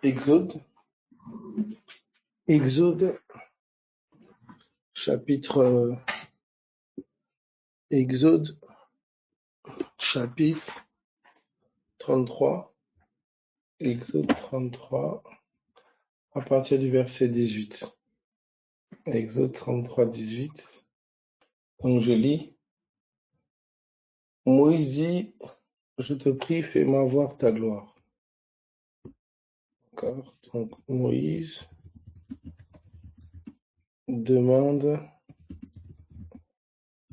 Exode, Exode, chapitre, Exode, chapitre 33, Exode 33, à partir du verset 18. Exode 33, 18. Donc je lis. Moïse dit, je te prie, fais-moi voir ta gloire. D'accord. Donc Moïse demande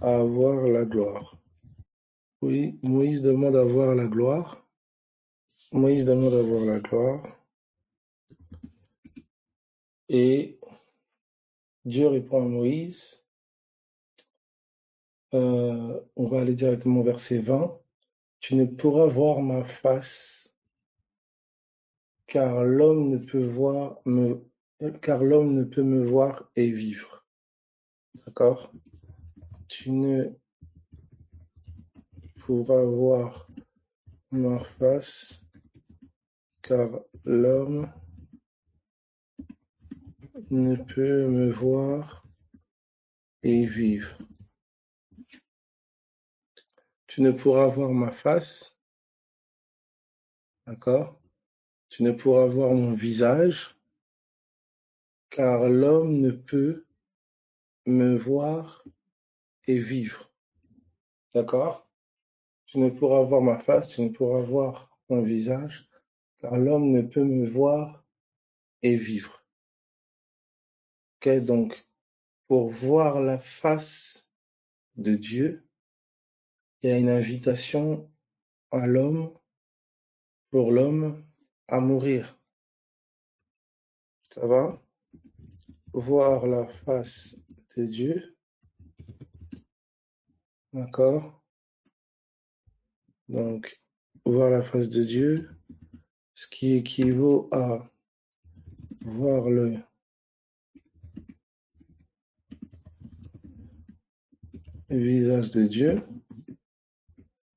à voir la gloire. Oui, Moïse demande à voir la gloire. Moïse demande à voir la gloire. Et Dieu répond à Moïse. On va aller directement au verset 20. Tu ne pourras voir ma face, car l'homme ne peut me voir et vivre. D'accord? Tu ne pourras voir ma face, car l'homme ne peut me voir et vivre. Tu ne pourras voir ma face, d'accord? Tu ne pourras voir mon visage, car l'homme ne peut me voir et vivre. D'accord? Tu ne pourras voir ma face, tu ne pourras voir mon visage, car l'homme ne peut me voir et vivre. Ok, donc, pour voir la face de Dieu, il y a une invitation à l'homme, pour l'homme, à mourir. Ça va? Voir la face de Dieu, d'accord? Donc, voir la face de Dieu, ce qui équivaut à voir le visage de Dieu,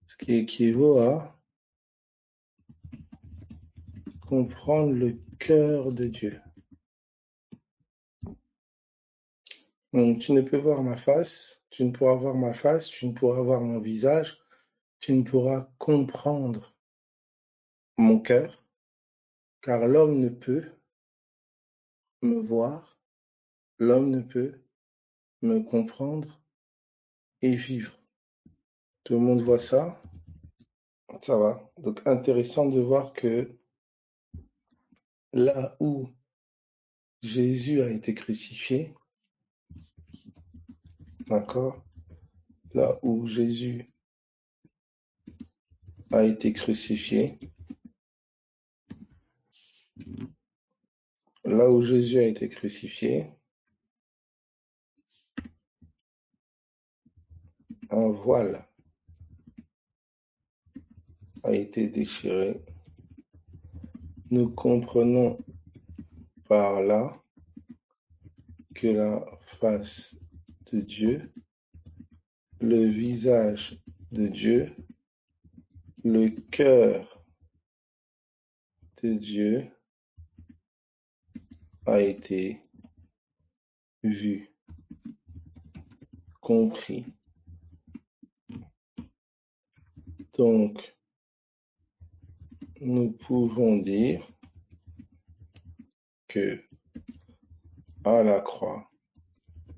ce qui équivaut à comprendre le cœur de Dieu. Donc, tu ne peux voir ma face, tu ne pourras voir ma face, tu ne pourras voir mon visage, tu ne pourras comprendre mon cœur, car l'homme ne peut me voir, l'homme ne peut me comprendre et vivre. Tout le monde voit ça? Ça va. Donc, intéressant de voir que là où Jésus a été crucifié, d'accord? Là où Jésus a été crucifié, là où Jésus a été crucifié, un voile a été déchiré. Nous comprenons par là que la face de Dieu, le visage de Dieu, le cœur de Dieu a été vu, compris. Donc, nous pouvons dire que à la croix,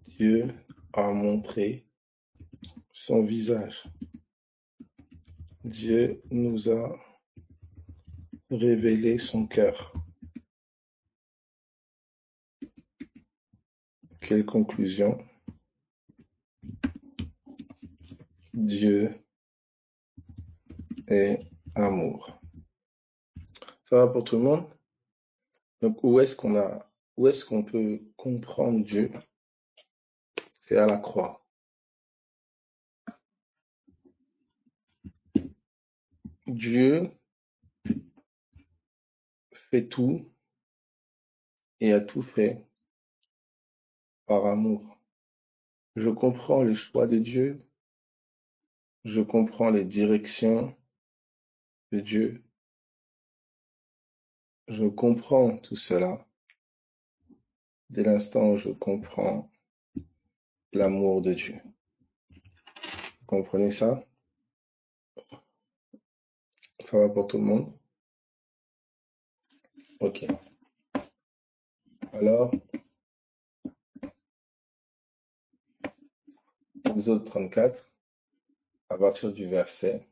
Dieu a montré son visage. Dieu nous a révélé son cœur. Quelle conclusion? Dieu est amour. Ça va pour tout le monde? Donc, où est-ce qu'on peut comprendre Dieu? C'est à la croix. Dieu fait tout et a tout fait par amour. Je comprends les choix de Dieu, je comprends les directions de Dieu, je comprends tout cela dès l'instant où je comprends l'amour de Dieu. Vous comprenez ça? Ça va pour tout le monde? Ok. Alors, Exode 34, à partir du verset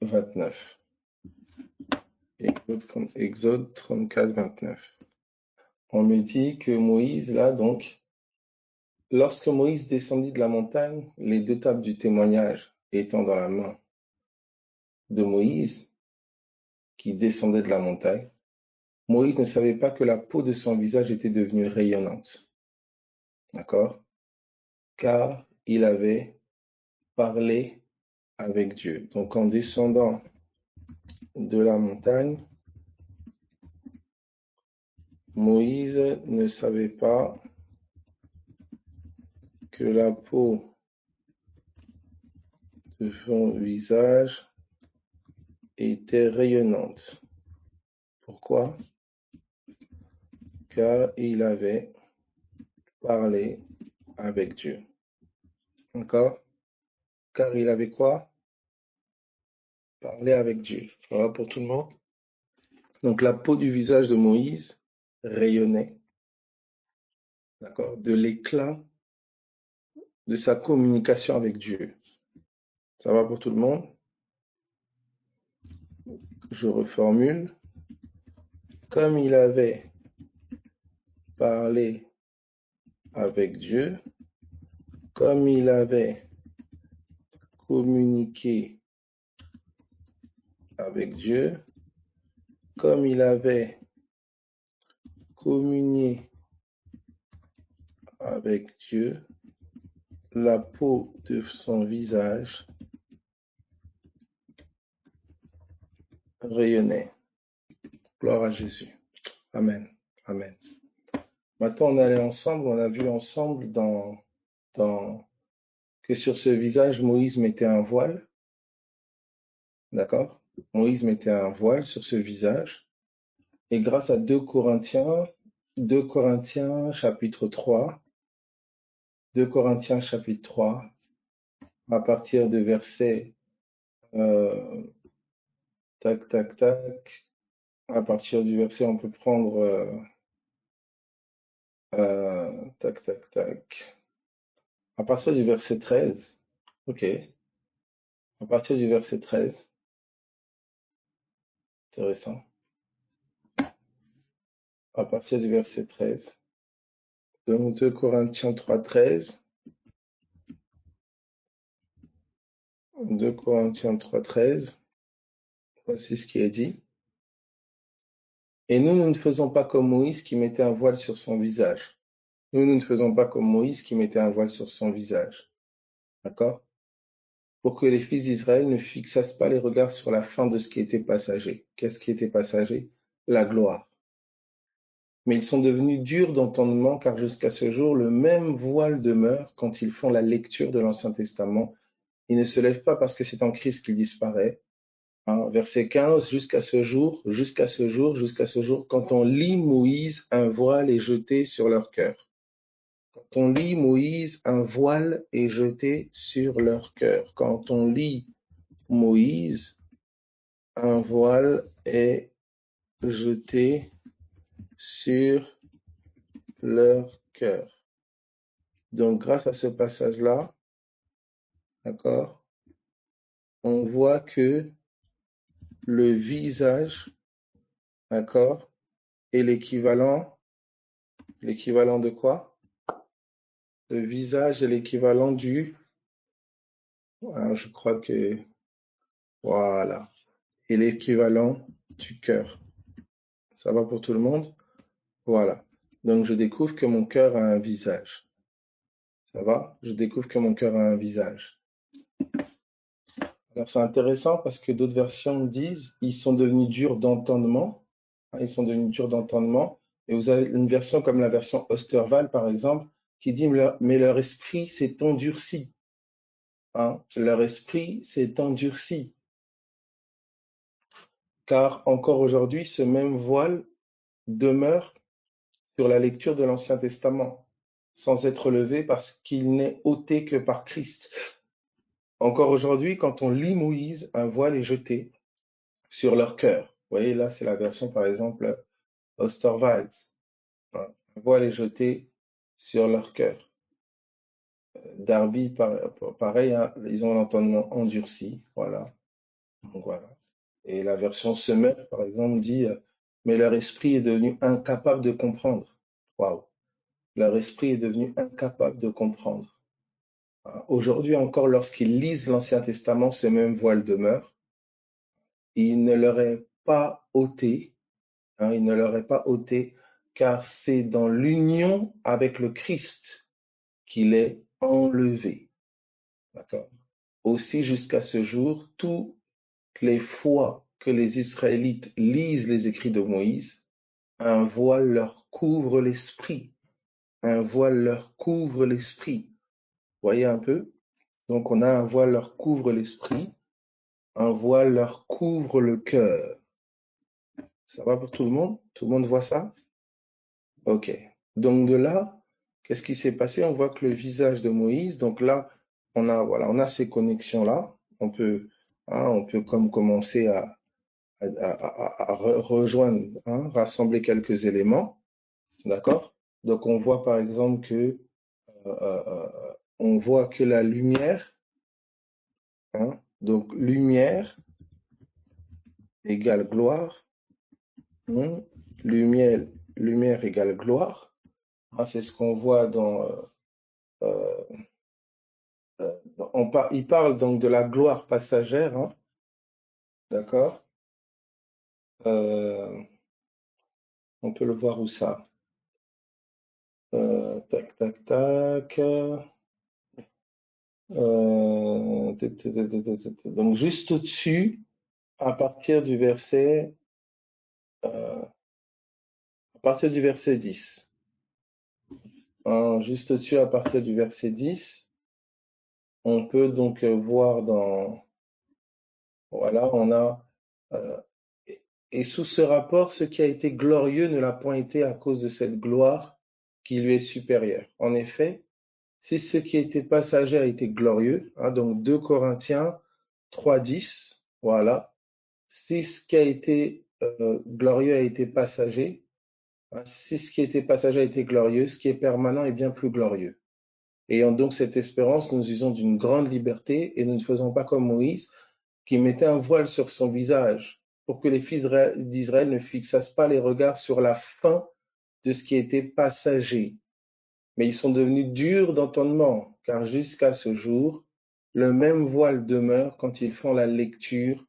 29. Exode 34, 29. On me dit que Moïse, là, donc, lorsque Moïse descendit de la montagne, les 2 tables du témoignage étant dans la main de Moïse, qui descendait de la montagne, Moïse ne savait pas que la peau de son visage était devenue rayonnante. D'accord? Car il avait parlé avec Dieu. Donc, en descendant de la montagne, Moïse ne savait pas que la peau de son visage était rayonnante. Pourquoi? Car il avait parlé avec Dieu. D'accord? Car il avait quoi? Parlé avec Dieu. Voilà pour tout le monde. Donc la peau du visage de Moïse rayonnait, d'accord, de l'éclat de sa communication avec Dieu. Ça va pour tout le monde? Je reformule. Comme il avait parlé avec Dieu, comme il avait communiqué avec Dieu, comme il avait communié avec Dieu, la peau de son visage rayonnait. Gloire à Jésus. Amen. Amen. Maintenant, on allait ensemble, on a vu ensemble que sur ce visage, Moïse mettait un voile. D'accord? Moïse mettait un voile sur ce visage. Et grâce à 2 Corinthiens chapitre 3, 2 Corinthiens chapitre 3, à partir de verset tac, tac, tac, à partir du verset, on peut prendre tac, tac, tac, à partir du verset 13, ok, à partir du verset 13, intéressant, à partir du verset 13, donc 2 Corinthiens 3, 13, 2 Corinthiens 3, 13, voici ce qui est dit. Et nous ne faisons pas comme Moïse qui mettait un voile sur son visage. Nous ne faisons pas comme Moïse qui mettait un voile sur son visage. D'accord? Pour que les fils d'Israël ne fixassent pas les regards sur la fin de ce qui était passager. Qu'est-ce qui était passager? La gloire. Mais ils sont devenus durs d'entendement car jusqu'à ce jour, le même voile demeure quand ils font la lecture de l'Ancien Testament. Il ne se lève pas parce que c'est en Christ qu'il disparaît. Verset 15, jusqu'à ce jour, quand on lit Moïse, un voile est jeté sur leur cœur. Quand on lit Moïse, un voile est jeté sur leur cœur. Quand on lit Moïse, un voile est jeté sur leur cœur. Donc, grâce à ce passage-là, d'accord, on voit que le visage, d'accord, est l'équivalent de quoi? Le visage est l'équivalent du, je crois que, voilà, est l'équivalent du cœur. Ça va pour tout le monde? Voilà. Donc, je découvre que mon cœur a un visage. Ça va? Je découvre que mon cœur a un visage. Alors, c'est intéressant parce que d'autres versions disent ils sont devenus durs d'entendement. Ils sont devenus durs d'entendement. Et vous avez une version comme la version Osterwald, par exemple, qui dit mais leur esprit s'est endurci. Leur esprit s'est endurci. car encore aujourd'hui, ce même voile demeure sur la lecture de l'Ancien Testament, sans être levé parce qu'il n'est ôté que par Christ. Encore aujourd'hui, quand on lit Moïse, un voile est jeté sur leur cœur. Vous voyez, là, c'est la version, par exemple, Osterwald. Un voile est jeté sur leur cœur. Darby, pareil, hein, ils ont l'entendement endurci. Voilà. Donc, voilà. Et la version Semeur, par exemple, dit mais leur esprit est devenu incapable de comprendre. Waouh! Leur esprit est devenu incapable de comprendre. Aujourd'hui encore, lorsqu'ils lisent l'Ancien Testament, ce même voile demeure. Il ne leur est pas ôté, il ne leur est pas ôté, car c'est dans l'union avec le Christ qu'il est enlevé. D'accord? Aussi, jusqu'à ce jour, toutes les fois que les Israélites lisent les écrits de Moïse, un voile leur couvre l'esprit. Un voile leur couvre l'esprit. Voyez un peu? Donc, on a un voile leur couvre l'esprit, un voile leur couvre le cœur. Ça va pour tout le monde? Tout le monde voit ça? Ok. Donc, de là, qu'est-ce qui s'est passé? On voit que le visage de Moïse, donc là, on a ces connexions-là. On peut comme commencer à rejoindre, rassembler quelques éléments. D'accord? Donc, on voit par exemple que on voit que la lumière, donc lumière égale gloire, lumière, lumière égale gloire. C'est ce qu'on voit dans, il parle donc de la gloire passagère, d'accord? On peut le voir où ça? Tac, tac, tac. Donc juste au-dessus, à partir du verset, à partir du verset 10. Juste au-dessus, à partir du verset 10, on peut donc voir dans, voilà, on a, et sous ce rapport, ce qui a été glorieux ne l'a point été à cause de cette gloire qui lui est supérieure. En effet, si ce qui était passager a été glorieux, donc 2 Corinthiens 3:10, voilà, si ce qui a été glorieux a été passager, si ce qui était passager a été glorieux, ce qui est permanent est bien plus glorieux. Ayant donc cette espérance, nous usons d'une grande liberté et nous ne faisons pas comme Moïse, qui mettait un voile sur son visage pour que les fils d'Israël ne fixassent pas les regards sur la fin de ce qui était passager. Mais ils sont devenus durs d'entendement, car jusqu'à ce jour, le même voile demeure quand ils font la lecture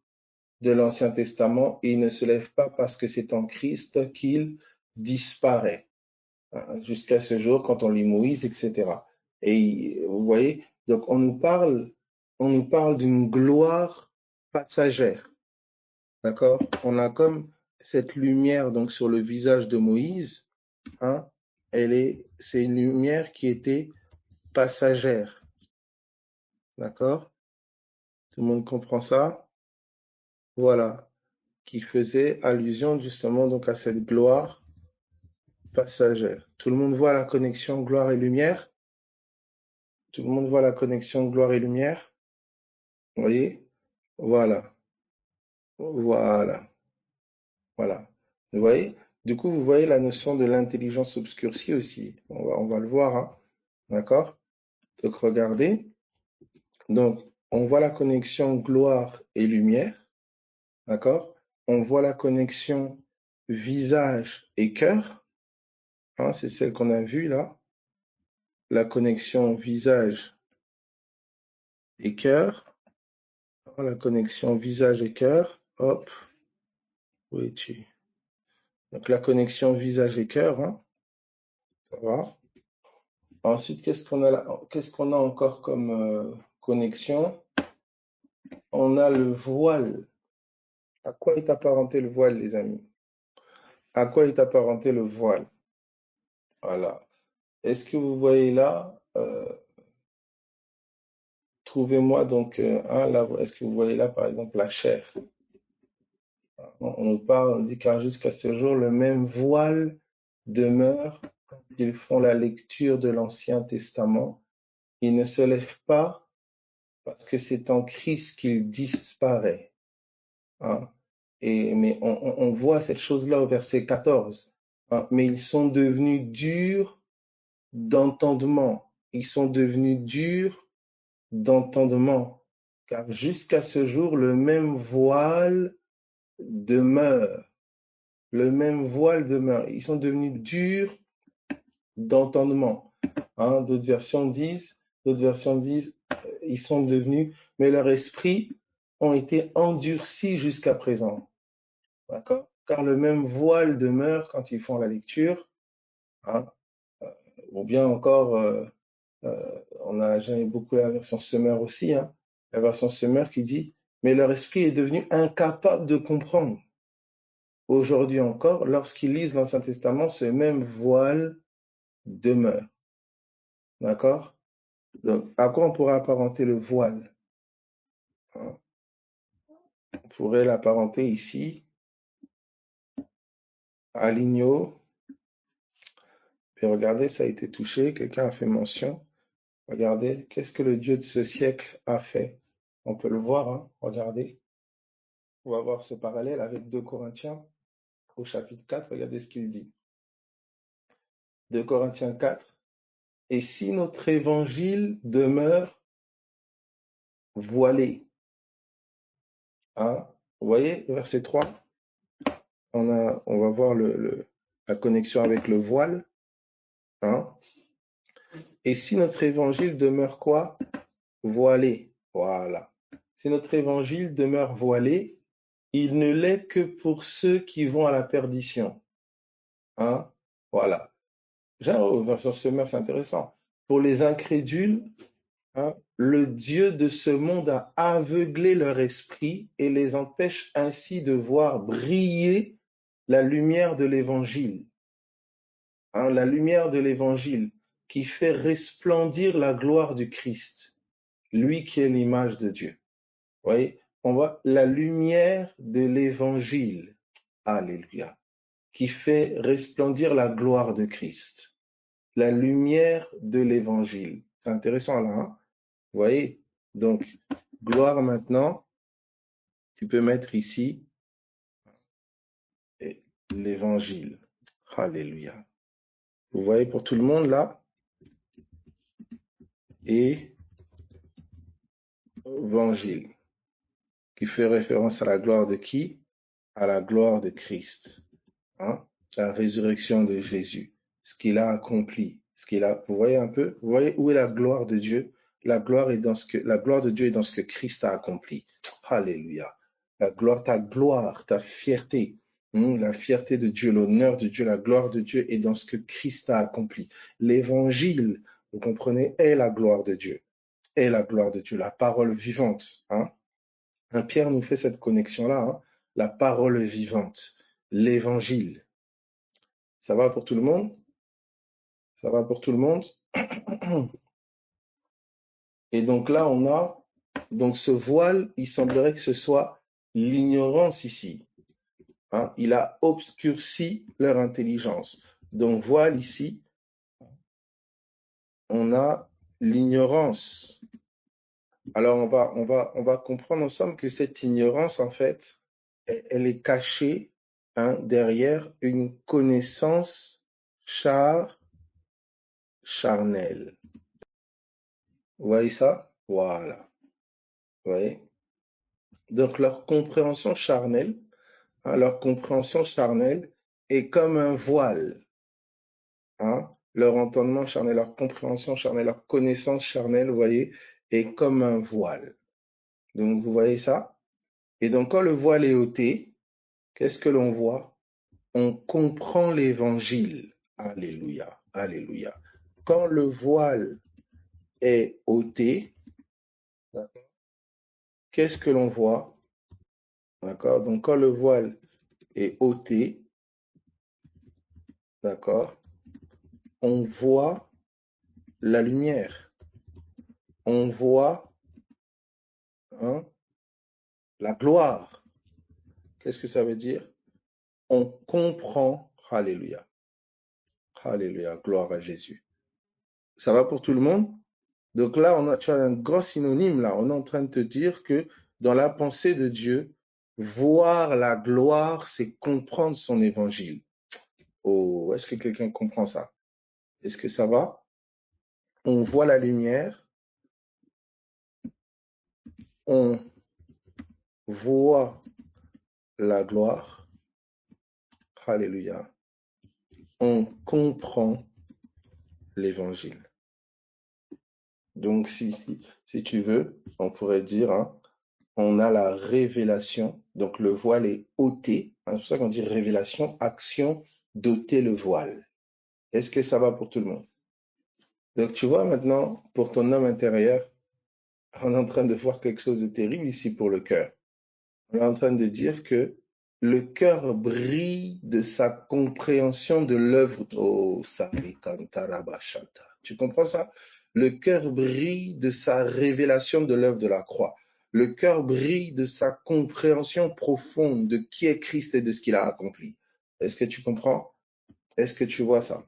de l'Ancien Testament et il ne se lève pas parce que c'est en Christ qu'il disparaît. Jusqu'à ce jour, quand on lit Moïse, etc. Et vous voyez, donc on nous parle d'une gloire passagère. D'accord? On a comme cette lumière donc sur le visage de Moïse, c'est une lumière qui était passagère. D'accord? Tout le monde comprend ça? Voilà. Qui faisait allusion justement donc à cette gloire passagère. Tout le monde voit la connexion gloire et lumière? Tout le monde voit la connexion gloire et lumière? Vous voyez? Voilà. Voilà. Voilà. Vous voyez? Du coup, vous voyez la notion de l'intelligence obscurcie aussi. On va le voir, D'accord? Donc, regardez. Donc, on voit la connexion gloire et lumière. D'accord? On voit la connexion visage et cœur. C'est celle qu'on a vue là. La connexion visage et cœur. La connexion visage et cœur. Hop. Où es-tu? Donc, la connexion visage et cœur, ça va. Ensuite, qu'est-ce qu'on a encore comme connexion? On a le voile. À quoi est apparenté le voile, les amis? À quoi est apparenté le voile? Voilà. Est-ce que vous voyez là? Trouvez-moi donc là, est-ce que vous voyez là, par exemple, la chair? On nous parle, on dit car jusqu'à ce jour, le même voile demeure quand ils font la lecture de l'Ancien Testament. Il ne se lève pas parce que c'est en Christ qu'il disparaît. Hein. Mais on voit cette chose-là au verset 14. Hein. Mais ils sont devenus durs d'entendement. Ils sont devenus durs d'entendement. Car jusqu'à ce jour, le même voile demeure. Le même voile demeure. Ils sont devenus durs d'entendement. Hein, d'autres versions disent, ils sont devenus, mais leur esprit ont été endurcis jusqu'à présent. D'accord? Car le même voile demeure quand ils font la lecture. Hein, ou bien encore, j'aime beaucoup la version Semeur aussi, hein, la version Semeur qui dit, mais leur esprit est devenu incapable de comprendre. Aujourd'hui encore, lorsqu'ils lisent l'Ancien Testament, ce même voile demeure. D'accord? Donc, à quoi on pourrait apparenter le voile? Hein? On pourrait l'apparenter ici à l'igno. Et regardez, ça a été touché, quelqu'un a fait mention. Regardez, qu'est-ce que le Dieu de ce siècle a fait? On peut le voir, hein? Regardez. On va voir ce parallèle avec 2 Corinthiens au chapitre 4. Regardez ce qu'il dit. 2 Corinthiens 4. Et si notre évangile demeure voilé, hein? Vous voyez, verset 3, on va voir la connexion avec le voile. Hein? Et si notre évangile demeure quoi? Voilé. Voilà. Si notre évangile demeure voilé, il ne l'est que pour ceux qui vont à la perdition. Hein? Voilà. Genre, version Semeur, c'est intéressant. Pour les incrédules, hein, le Dieu de ce monde a aveuglé leur esprit et les empêche ainsi de voir briller la lumière de l'évangile. Hein, la lumière de l'évangile qui fait resplendir la gloire du Christ, lui qui est l'image de Dieu. Vous voyez, on voit la lumière de l'évangile. Alléluia. Qui fait resplendir la gloire de Christ. La lumière de l'évangile. C'est intéressant là, hein? Vous voyez? Donc, gloire maintenant, tu peux mettre ici l'évangile. Alléluia. Vous voyez pour tout le monde là? Et évangile. Qui fait référence à la gloire de qui? À la gloire de Christ. Hein? La résurrection de Jésus. Ce qu'il a accompli. Vous voyez un peu? Vous voyez où est la gloire de Dieu? La gloire de Dieu est dans ce que Christ a accompli. Alléluia. Ta gloire, ta fierté, la fierté de Dieu, l'honneur de Dieu, la gloire de Dieu est dans ce que Christ a accompli. L'évangile, vous comprenez, est la gloire de Dieu. Est la gloire de Dieu, la parole vivante. Hein? Pierre nous fait cette connexion-là, hein? La parole vivante, l'évangile. Ça va pour tout le monde? Ça va pour tout le monde? Et donc là, on a donc ce voile, il semblerait que ce soit l'ignorance ici. Hein? Il a obscurci leur intelligence. Donc voile ici, on a l'ignorance. Alors on va comprendre ensemble que cette ignorance, en fait, elle est cachée, hein, derrière une connaissance charnelle. Vous voyez ça? Voilà. Vous voyez? Donc leur compréhension charnelle, hein, est comme un voile. Hein? Leur entendement charnel, leur compréhension charnelle, leur connaissance charnelle, vous voyez, est comme un voile. Donc vous voyez ça? Et donc quand le voile est ôté, qu'est-ce que l'on voit? On comprend l'évangile. Alléluia, alléluia. Quand le voile est ôté, qu'est-ce que l'on voit? D'accord? Donc quand le voile est ôté, d'accord, on voit la lumière. On voit, hein, la gloire. Qu'est-ce que ça veut dire? On comprend. Alléluia. Alléluia. Gloire à Jésus. Ça va pour tout le monde? Donc là, tu as un grand synonyme là. On est en train de te dire que dans la pensée de Dieu, voir la gloire, c'est comprendre son évangile. Oh, est-ce que quelqu'un comprend ça? Est-ce que ça va? On voit la lumière, on voit la gloire. Alléluia. On comprend l'évangile. Donc, si tu veux, on pourrait dire, hein, on a la révélation. Donc, le voile est ôté. Hein, c'est pour ça qu'on dit révélation, action d'ôter le voile. Est-ce que ça va pour tout le monde? Donc, tu vois maintenant, pour ton homme intérieur, on est en train de voir quelque chose de terrible ici pour le cœur. On est en train de dire que le cœur brille de sa compréhension de l'œuvre. Oh, Sarikantarabashata. Tu comprends ça? Le cœur brille de sa révélation de l'œuvre de la croix. Le cœur brille de sa compréhension profonde de qui est Christ et de ce qu'il a accompli. Est-ce que tu comprends? Est-ce que tu vois ça?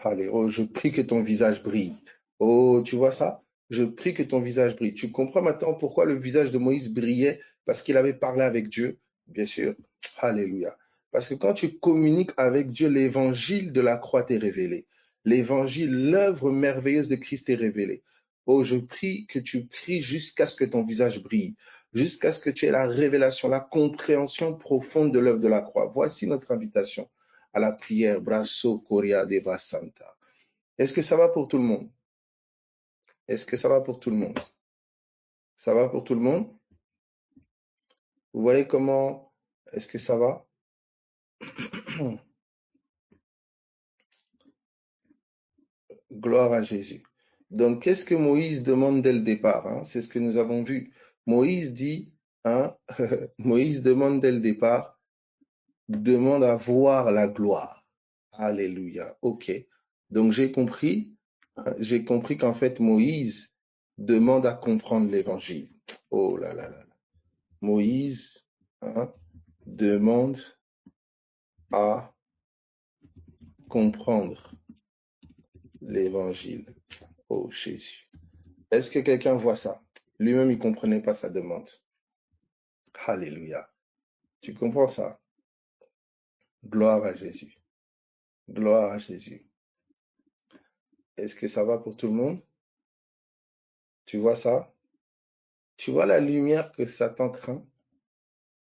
Allez, oh, je prie que ton visage brille. Oh, tu vois ça? Je prie que ton visage brille. Tu comprends maintenant pourquoi le visage de Moïse brillait? Parce qu'il avait parlé avec Dieu, bien sûr. Alléluia. Parce que quand tu communiques avec Dieu, l'évangile de la croix t'est révélé. L'évangile, l'œuvre merveilleuse de Christ est révélée. Oh, je prie que tu pries jusqu'à ce que ton visage brille, jusqu'à ce que tu aies la révélation, la compréhension profonde de l'œuvre de la croix. Voici notre invitation à la prière. Brasso Korea Deva Santa. Est-ce que ça va pour tout le monde? Est-ce que ça va pour tout le monde? Ça va pour tout le monde? Vous voyez comment est-ce que ça va? Gloire à Jésus. Donc, qu'est-ce que Moïse demande dès le départ, hein? C'est ce que nous avons vu. Moïse dit, hein, Moïse demande dès le départ, demande à voir la gloire. Alléluia. OK. Donc, j'ai compris qu'en fait, Moïse demande à comprendre l'évangile. Oh là là là. Moïse, hein, demande à comprendre l'évangile. Oh Jésus. Est-ce que quelqu'un voit ça? Lui-même, il ne comprenait pas sa demande. Alléluia. Tu comprends ça? Gloire à Jésus. Gloire à Jésus. Est-ce que ça va pour tout le monde? Tu vois ça? Tu vois la lumière que Satan craint?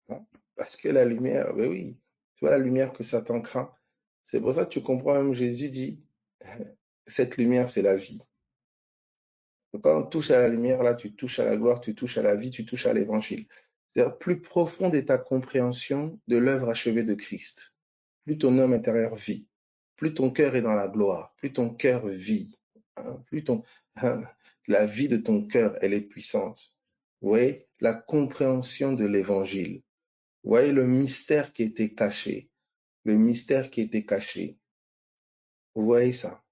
Hein? Parce que la lumière, ben oui, tu vois la lumière que Satan craint. C'est pour ça que tu comprends même Jésus dit, cette lumière, c'est la vie. Donc, quand on touche à la lumière, là, tu touches à la gloire, tu touches à la vie, tu touches à l'évangile. C'est-à-dire, plus profonde est ta compréhension de l'œuvre achevée de Christ. Plus ton homme intérieur vit, plus ton cœur est dans la gloire, plus ton cœur vit, hein, la vie de ton cœur, elle est puissante. Vous voyez, la compréhension de l'évangile. Vous voyez le mystère qui était caché, le mystère qui était caché. Vous voyez ça?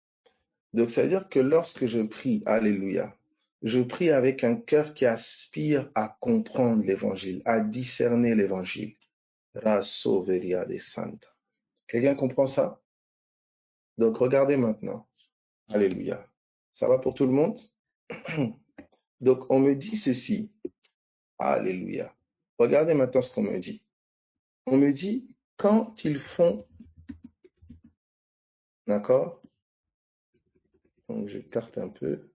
Donc, ça veut dire que lorsque je prie, alléluia, je prie avec un cœur qui aspire à comprendre l'évangile, à discerner l'évangile. Raso veria de Santa. Quelqu'un comprend ça? Donc, regardez maintenant. Alléluia. Ça va pour tout le monde? Donc, on me dit ceci. Alléluia. Regardez maintenant ce qu'on me dit. On me dit, quand ils font, d'accord? Donc, je carte un peu.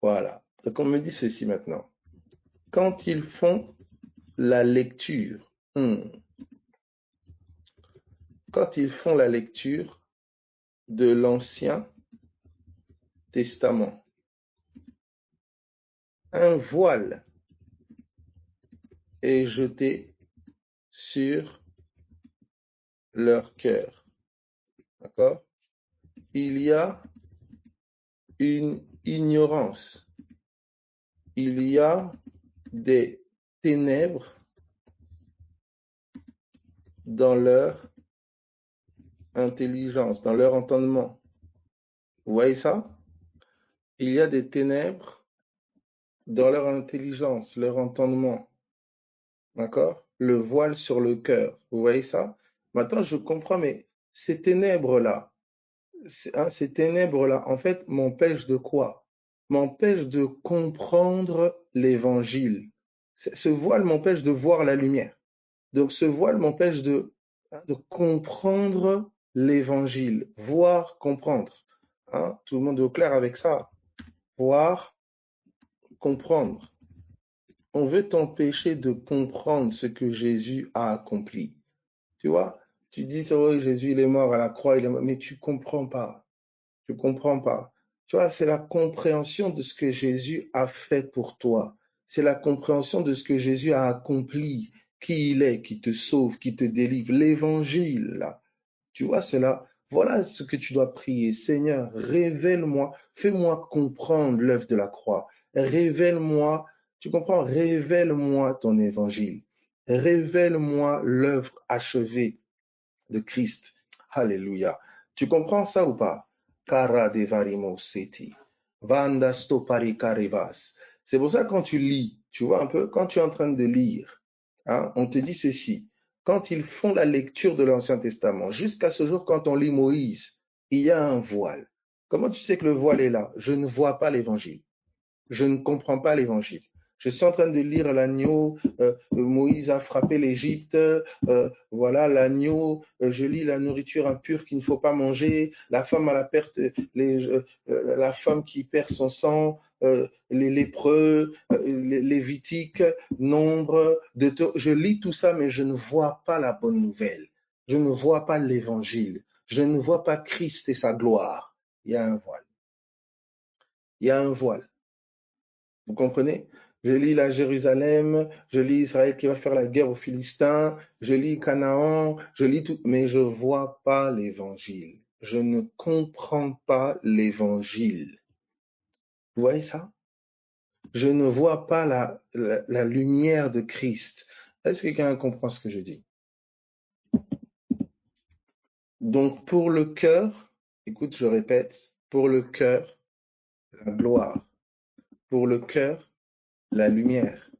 Voilà. Donc, on me dit ceci maintenant. Quand ils font la lecture, quand ils font la lecture de l'Ancien Testament, un voile est jeté sur leur cœur. D'accord? Il y a une ignorance. Il y a des ténèbres dans leur intelligence, dans leur entendement. Vous voyez ça? Il y a des ténèbres dans leur intelligence, leur entendement. D'accord? Le voile sur le cœur. Vous voyez ça? Maintenant, je comprends, mais ces ténèbres-là, ces ténèbres-là, en fait, m'empêchent de quoi? M'empêchent de comprendre l'évangile. Ce voile m'empêche de voir la lumière. Donc, ce voile m'empêche de comprendre l'évangile. Voir, comprendre. Hein? Tout le monde est au clair avec ça. Voir, comprendre. On veut t'empêcher de comprendre ce que Jésus a accompli. Tu vois, tu dis, oh, Jésus, il est mort à la croix, mais tu comprends pas. Tu comprends pas. Tu vois, c'est la compréhension de ce que Jésus a fait pour toi. C'est la compréhension de ce que Jésus a accompli, qui il est, qui te sauve, qui te délivre. L'évangile, là. Tu vois cela? Voilà ce que tu dois prier. Seigneur, révèle-moi, fais-moi comprendre l'œuvre de la croix. Révèle-moi, tu comprends? Révèle-moi ton évangile. Révèle-moi l'œuvre achevée de Christ. Alléluia. Tu comprends ça ou pas? Cara de varimo seti. Vanda stopari carivas. C'est pour ça que quand tu lis, tu vois un peu, quand tu es en train de lire, hein, on te dit ceci. Quand ils font la lecture de l'Ancien Testament, jusqu'à ce jour, quand on lit Moïse, il y a un voile. Comment tu sais que le voile est là? Je ne vois pas l'évangile. Je ne comprends pas l'évangile. Je suis en train de lire l'agneau, Moïse a frappé l'Égypte, voilà l'agneau, je lis la nourriture impure qu'il ne faut pas manger, la femme à la perte, la femme qui perd son sang, les lépreux, les lévitiques, nombre de je lis tout ça, mais je ne vois pas la bonne nouvelle. Je ne vois pas l'évangile. Je ne vois pas Christ et sa gloire. Il y a un voile. Il y a un voile. Vous comprenez? Je lis la Jérusalem, je lis Israël qui va faire la guerre aux Philistins, je lis Canaan, je lis tout, mais je ne vois pas l'évangile. Je ne comprends pas l'évangile. Vous voyez ça? Je ne vois pas la lumière de Christ. Est-ce que quelqu'un comprend ce que je dis? Donc, pour le cœur, écoute, je répète, pour le cœur, la gloire. Pour le cœur, la lumière.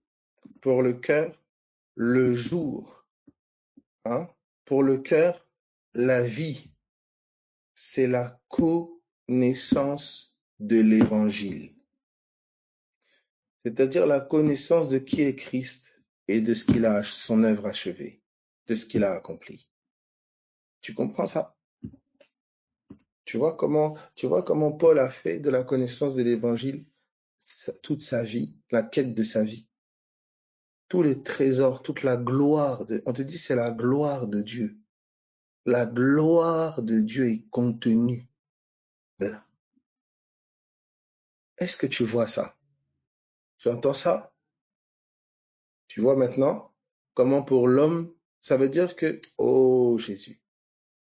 Pour le cœur, le jour. Hein? Pour le cœur, la vie, c'est la connaissance de l'évangile, c'est-à-dire la connaissance de qui est Christ et de ce qu'il a, son œuvre achevée, de ce qu'il a accompli. Tu comprends ça? Tu vois comment Paul a fait de la connaissance de l'évangile toute sa vie, la quête de sa vie, tous les trésors, toute la gloire on te dit c'est la gloire de Dieu. La gloire de Dieu est contenue là. Est-ce que tu vois ça? Tu entends ça? Tu vois maintenant comment pour l'homme, ça veut dire que, oh Jésus,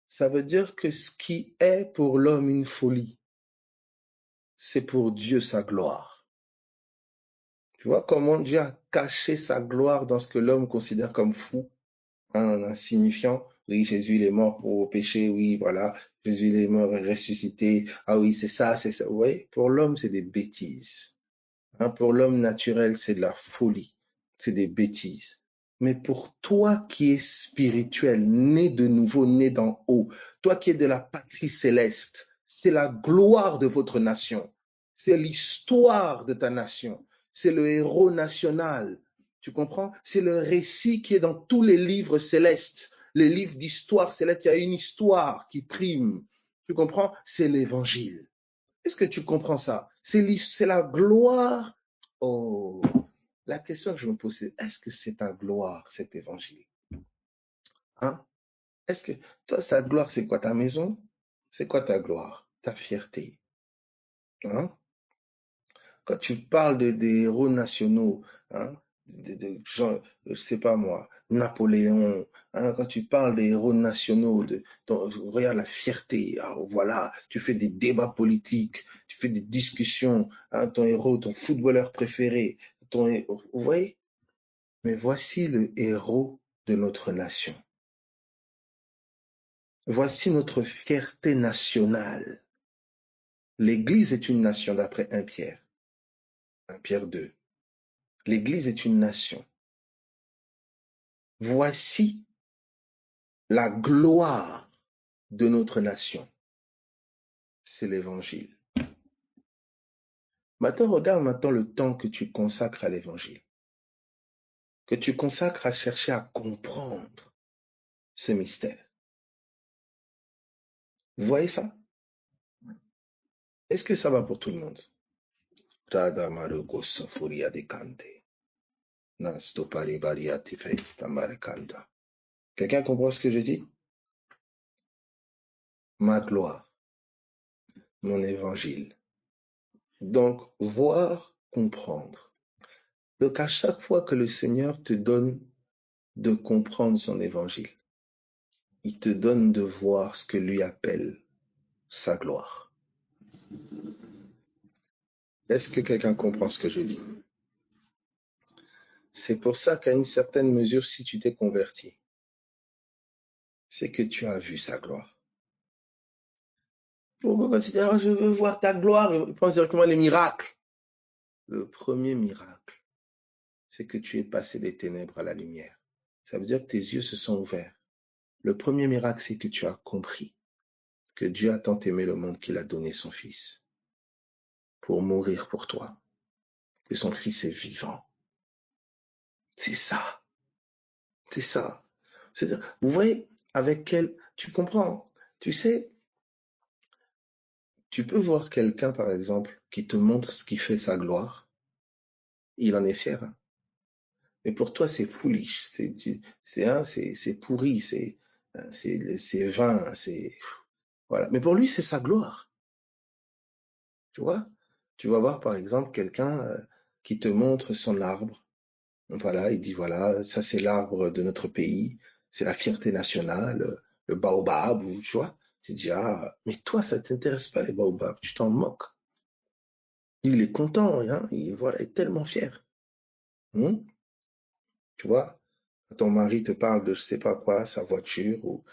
ça veut dire que ce qui est pour l'homme une folie, c'est pour Dieu sa gloire. Tu vois comment Dieu a caché sa gloire dans ce que l'homme considère comme fou, insignifiant. Oui, Jésus il est mort pour vos péchés, oui, voilà, Jésus il est mort et ressuscité. Ah oui, c'est ça, c'est ça. Vous voyez, pour l'homme, c'est des bêtises. Hein, pour l'homme naturel, c'est de la folie, c'est des bêtises. Mais pour toi qui es spirituel, né de nouveau, né d'en haut, toi qui es de la patrie céleste, c'est la gloire de votre nation, c'est l'histoire de ta nation, c'est le héros national. Tu comprends? C'est le récit qui est dans tous les livres célestes, les livres d'histoire céleste. Il y a une histoire qui prime. Tu comprends? C'est l'évangile. Est-ce que tu comprends ça? C'est la gloire. Oh, la question que je me pose, c'est est-ce que c'est ta gloire, cet évangile? Hein? Est-ce que toi, ta gloire, c'est quoi ta maison? C'est quoi ta gloire? Ta fierté? Hein? Quand tu parles des héros nationaux, hein, de gens, je sais pas moi, Napoléon, hein, quand tu parles des héros nationaux, regarde la fierté, ah, voilà, tu fais des débats politiques, tu fais des discussions, hein, ton héros, ton footballeur préféré, vous voyez? Mais voici le héros de notre nation. Voici notre fierté nationale. L'Église est une nation d'après 1 Pierre, 1 Pierre 2. L'Église est une nation. Voici la gloire de notre nation. C'est l'évangile. Maintenant, regarde maintenant le temps que tu consacres à l'évangile, que tu consacres à chercher à comprendre ce mystère. Vous voyez ça? Est-ce que ça va pour tout le monde? Quelqu'un comprend ce que je dis? Ma gloire, mon évangile. Donc, voir, comprendre. Donc, à chaque fois que le Seigneur te donne de comprendre son évangile, il te donne de voir ce que lui appelle sa gloire. Est-ce que quelqu'un comprend ce que je dis? C'est pour ça qu'à une certaine mesure, si tu t'es converti, c'est que tu as vu sa gloire. Pourquoi tu dis, oh, je veux voir ta gloire? Il pense directement les miracles. Le premier miracle, c'est que tu es passé des ténèbres à la lumière. Ça veut dire que tes yeux se sont ouverts. Le premier miracle, c'est que tu as compris que Dieu a tant aimé le monde qu'il a donné son Fils pour mourir pour toi, que son Fils est vivant. C'est ça. C'est ça. C'est-à-dire, vous voyez avec quel... Tu comprends? Tu sais, tu peux voir quelqu'un, par exemple, qui te montre ce qui fait sa gloire. Il en est fier. Hein. Mais pour toi, c'est foolish. C'est pourri. C'est vain. Voilà. Mais pour lui, c'est sa gloire. Tu vois? Tu vas voir, par exemple, quelqu'un qui te montre son arbre. Voilà, il dit, voilà, ça c'est l'arbre de notre pays. C'est la fierté nationale, le baobab, ou, tu vois? Tu dis, ah, mais toi, ça t'intéresse pas les baobabs. Tu t'en moques. Il est content, hein? Voilà, il est tellement fier. Tu vois, ton mari te parle de je sais pas quoi, sa voiture ou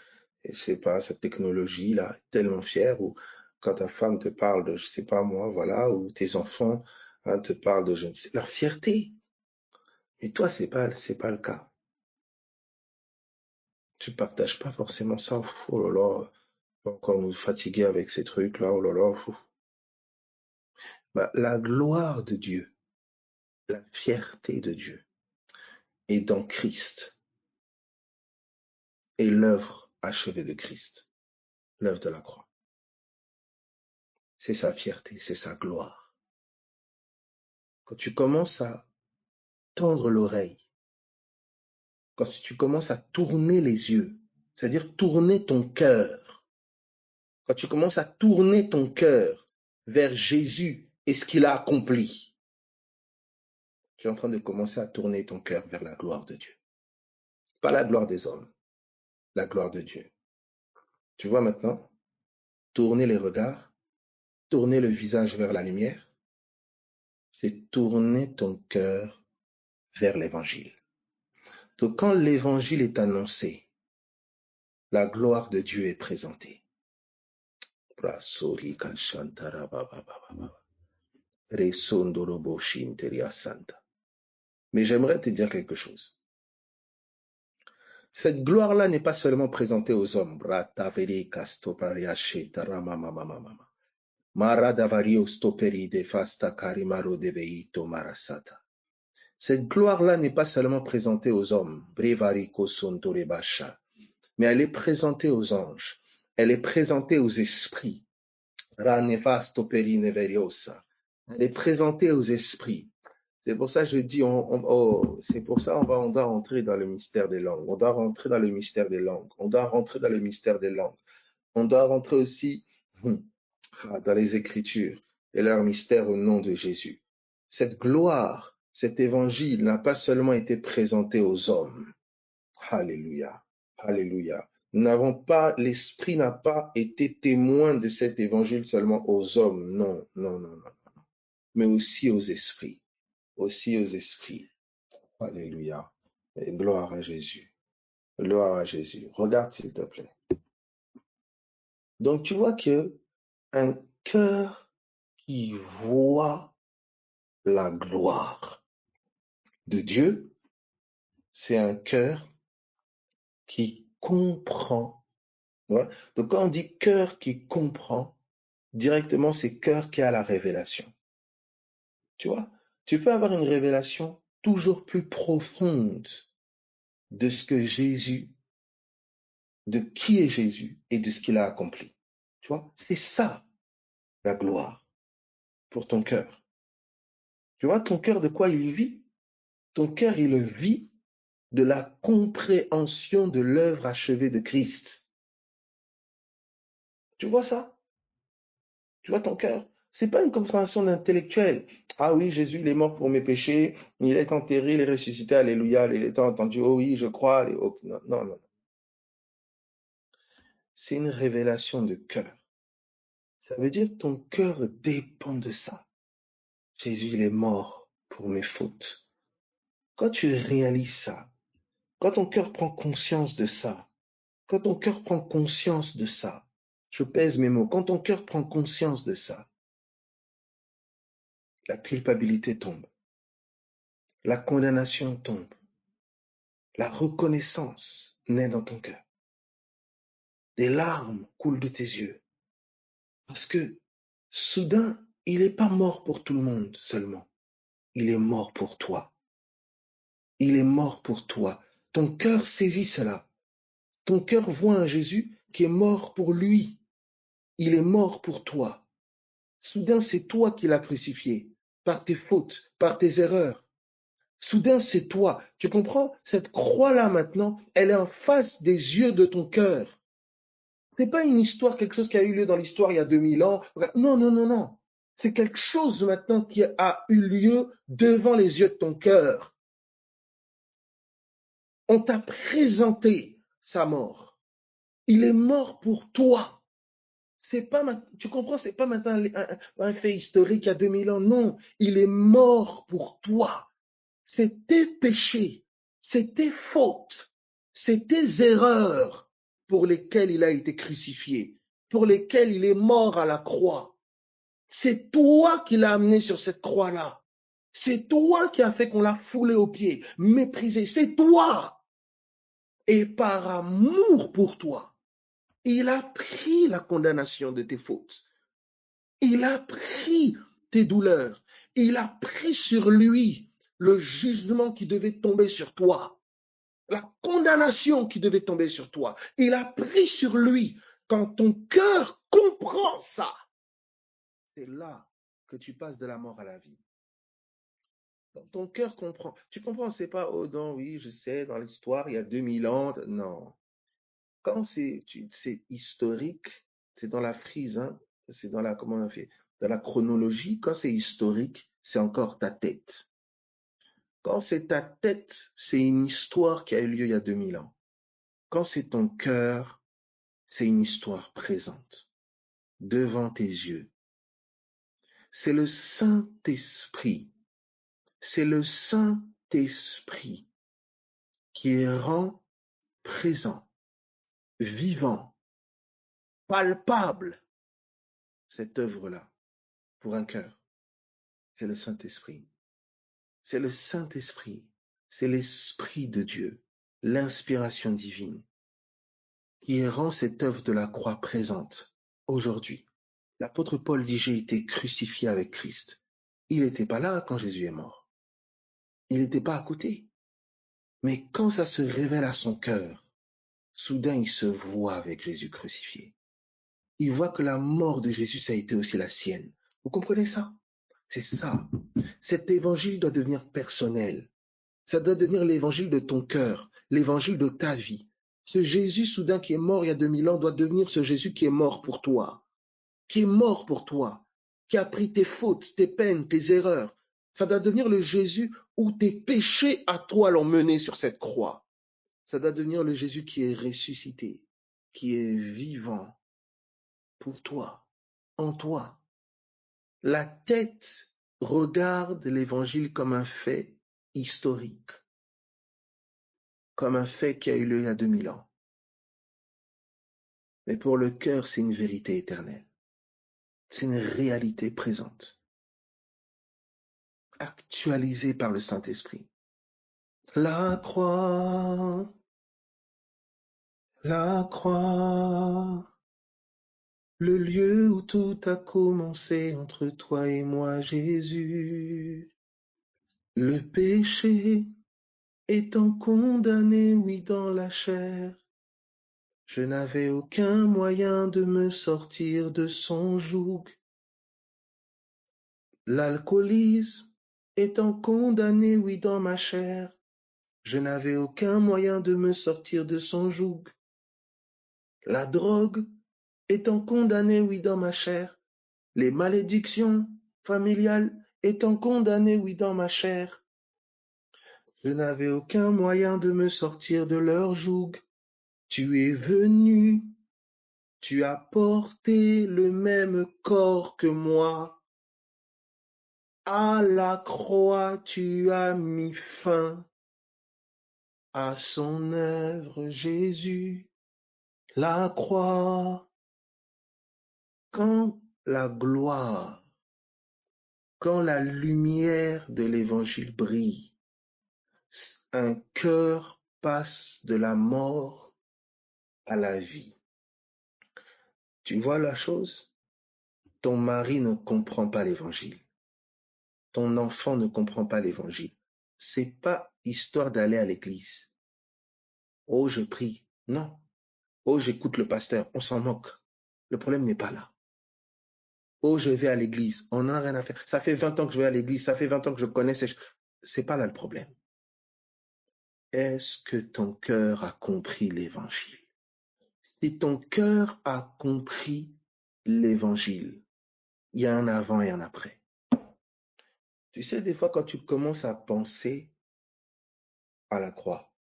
je sais pas, sa technologie là, tellement fier, ou quand ta femme te parle de je sais pas moi, voilà, ou tes enfants hein, te parlent de je ne sais, leur fierté. Et toi, c'est pas le cas. Tu partages pas forcément ça. Oh là là, on va encore nous fatiguer avec ces trucs là, oh là là. Bah, la gloire de Dieu, la fierté de Dieu est dans Christ et l'œuvre achevée de Christ, l'œuvre de la croix. C'est sa fierté, c'est sa gloire. Quand tu commences à tendre l'oreille, quand tu commences à tourner les yeux, c'est-à-dire tourner ton cœur, quand tu commences à tourner ton cœur vers Jésus et ce qu'il a accompli, tu es en train de commencer à tourner ton cœur vers la gloire de Dieu. Pas la gloire des hommes, la gloire de Dieu. Tu vois maintenant, tourner les regards, tourner le visage vers la lumière, c'est tourner ton cœur vers l'évangile. Donc quand l'évangile est annoncé, la gloire de Dieu est présentée. Mais j'aimerais te dire quelque chose. Cette gloire-là n'est pas seulement présentée aux hommes. Cette gloire-là n'est pas seulement présentée aux hommes. Mais elle est présentée aux anges. Elle est présentée aux esprits. Elle est présentée aux esprits. C'est pour ça que je dis, c'est pour ça on doit rentrer dans le mystère des langues. On doit rentrer dans le mystère des langues. On doit rentrer dans le mystère des langues. On doit rentrer aussi dans les Écritures et leur mystère au nom de Jésus. Cette gloire, cet évangile n'a pas seulement été présenté aux hommes. Alléluia. Alléluia. L'Esprit n'a pas été témoin de cet évangile seulement aux hommes. Non, non, non, non. Mais aussi aux esprits. Aussi aux esprits. Alléluia. Et gloire à Jésus. Gloire à Jésus. Regarde s'il te plaît. Donc tu vois que un cœur qui voit la gloire de Dieu, c'est un cœur qui comprend. Ouais. Donc quand on dit cœur qui comprend, directement c'est cœur qui a la révélation. Tu vois, tu peux avoir une révélation toujours plus profonde de ce que Jésus, de qui est Jésus et de ce qu'il a accompli. Tu vois, c'est ça la gloire pour ton cœur. Tu vois, ton cœur de quoi il vit? Ton cœur, il vit de la compréhension de l'œuvre achevée de Christ. Tu vois ça? Tu vois ton cœur? C'est pas une compréhension intellectuelle. Ah oui, Jésus, il est mort pour mes péchés, il est enterré, il est ressuscité, alléluia, il est entendu, oh oui, je crois. Oh, non, non, non. C'est une révélation de cœur. Ça veut dire que ton cœur dépend de ça. Jésus, il est mort pour mes fautes. Quand tu réalises ça, quand ton cœur prend conscience de ça, quand ton cœur prend conscience de ça, je pèse mes mots, quand ton cœur prend conscience de ça, la culpabilité tombe, la condamnation tombe, la reconnaissance naît dans ton cœur. Des larmes coulent de tes yeux. Parce que soudain, il n'est pas mort pour tout le monde seulement. Il est mort pour toi. Il est mort pour toi. Ton cœur saisit cela. Ton cœur voit un Jésus qui est mort pour lui. Il est mort pour toi. Soudain, c'est toi qui l'as crucifié, par tes fautes, par tes erreurs. Soudain, c'est toi. Tu comprends? Cette croix-là, maintenant, elle est en face des yeux de ton cœur. C'est pas une histoire, quelque chose qui a eu lieu dans l'histoire il y a 2000 ans. Non, non, non, non. C'est quelque chose maintenant qui a eu lieu devant les yeux de ton cœur. On t'a présenté sa mort. Il est mort pour toi. C'est pas, tu comprends, c'est pas maintenant un fait historique il y a 2000 ans. Non, il est mort pour toi. C'est tes péchés, c'est tes fautes, c'est tes erreurs pour lesquelles il a été crucifié, pour lesquelles il est mort à la croix. C'est toi qui l'as amené sur cette croix-là. C'est toi qui as fait qu'on l'a foulé aux pieds, méprisé. C'est toi. Et par amour pour toi, il a pris la condamnation de tes fautes. Il a pris tes douleurs. Il a pris sur lui le jugement qui devait tomber sur toi, la condamnation qui devait tomber sur toi. Il a pris sur lui. Quand ton cœur comprend ça, c'est là que tu passes de la mort à la vie. Donc, ton cœur comprend. Tu comprends, c'est pas, oh non, oui, je sais, dans l'histoire, il y a 2000 ans. Non. Quand c'est historique, c'est dans la frise, hein, c'est dans la, comment on fait, dans la chronologie. Quand c'est historique, c'est encore ta tête. Quand c'est ta tête, c'est une histoire qui a eu lieu il y a 2000 ans. Quand c'est ton cœur, c'est une histoire présente, devant tes yeux. C'est le Saint-Esprit. C'est le Saint-Esprit qui rend présent, vivant, palpable, cette œuvre-là, pour un cœur. C'est le Saint-Esprit. C'est le Saint-Esprit. C'est l'Esprit de Dieu, l'inspiration divine, qui rend cette œuvre de la croix présente aujourd'hui. L'apôtre Paul dit, j'ai été crucifié avec Christ. Il n'était pas là quand Jésus est mort. Il n'était pas à côté. Mais quand ça se révèle à son cœur, soudain il se voit avec Jésus crucifié. Il voit que la mort de Jésus, ça a été aussi la sienne. Vous comprenez ça? C'est ça. Cet évangile doit devenir personnel. Ça doit devenir l'évangile de ton cœur, l'évangile de ta vie. Ce Jésus soudain qui est mort il y a 2000 ans doit devenir ce Jésus qui est mort pour toi, qui est mort pour toi, qui a pris tes fautes, tes peines, tes erreurs. Ça doit devenir le Jésus où tes péchés à toi l'ont mené sur cette croix. Ça doit devenir le Jésus qui est ressuscité, qui est vivant pour toi, en toi. La tête regarde l'évangile comme un fait historique, comme un fait qui a eu lieu il y a 2000 ans. Mais pour le cœur, c'est une vérité éternelle. C'est une réalité présente, actualisée par le Saint-Esprit. La croix La croix, le lieu où tout a commencé entre toi et moi, Jésus. Le péché étant condamné, oui, dans la chair, je n'avais aucun moyen de me sortir de son joug. L'alcoolisme étant condamné, oui, dans ma chair, je n'avais aucun moyen de me sortir de son joug. La drogue étant condamnée, oui, dans ma chair, les malédictions familiales étant condamnées, oui, dans ma chair, je n'avais aucun moyen de me sortir de leur joug. Tu es venu, tu as porté le même corps que moi. À la croix, tu as mis fin à son œuvre, Jésus. La croix, quand la gloire, quand la lumière de l'évangile brille, un cœur passe de la mort à la vie. Tu vois la chose? Ton mari ne comprend pas l'évangile. Ton enfant ne comprend pas l'évangile. C'est pas histoire d'aller à l'église. Oh, je prie. Non. Oh, j'écoute le pasteur. On s'en moque. Le problème n'est pas là. Oh, je vais à l'église. On n'a rien à faire. Ça fait 20 ans que je vais à l'église. Ça fait 20 ans que je connais ces choses. C'est pas là le problème. Est-ce que ton cœur a compris l'évangile? Si ton cœur a compris l'évangile, il y a un avant et un après. Tu sais, des fois, quand tu commences à penser à la croix,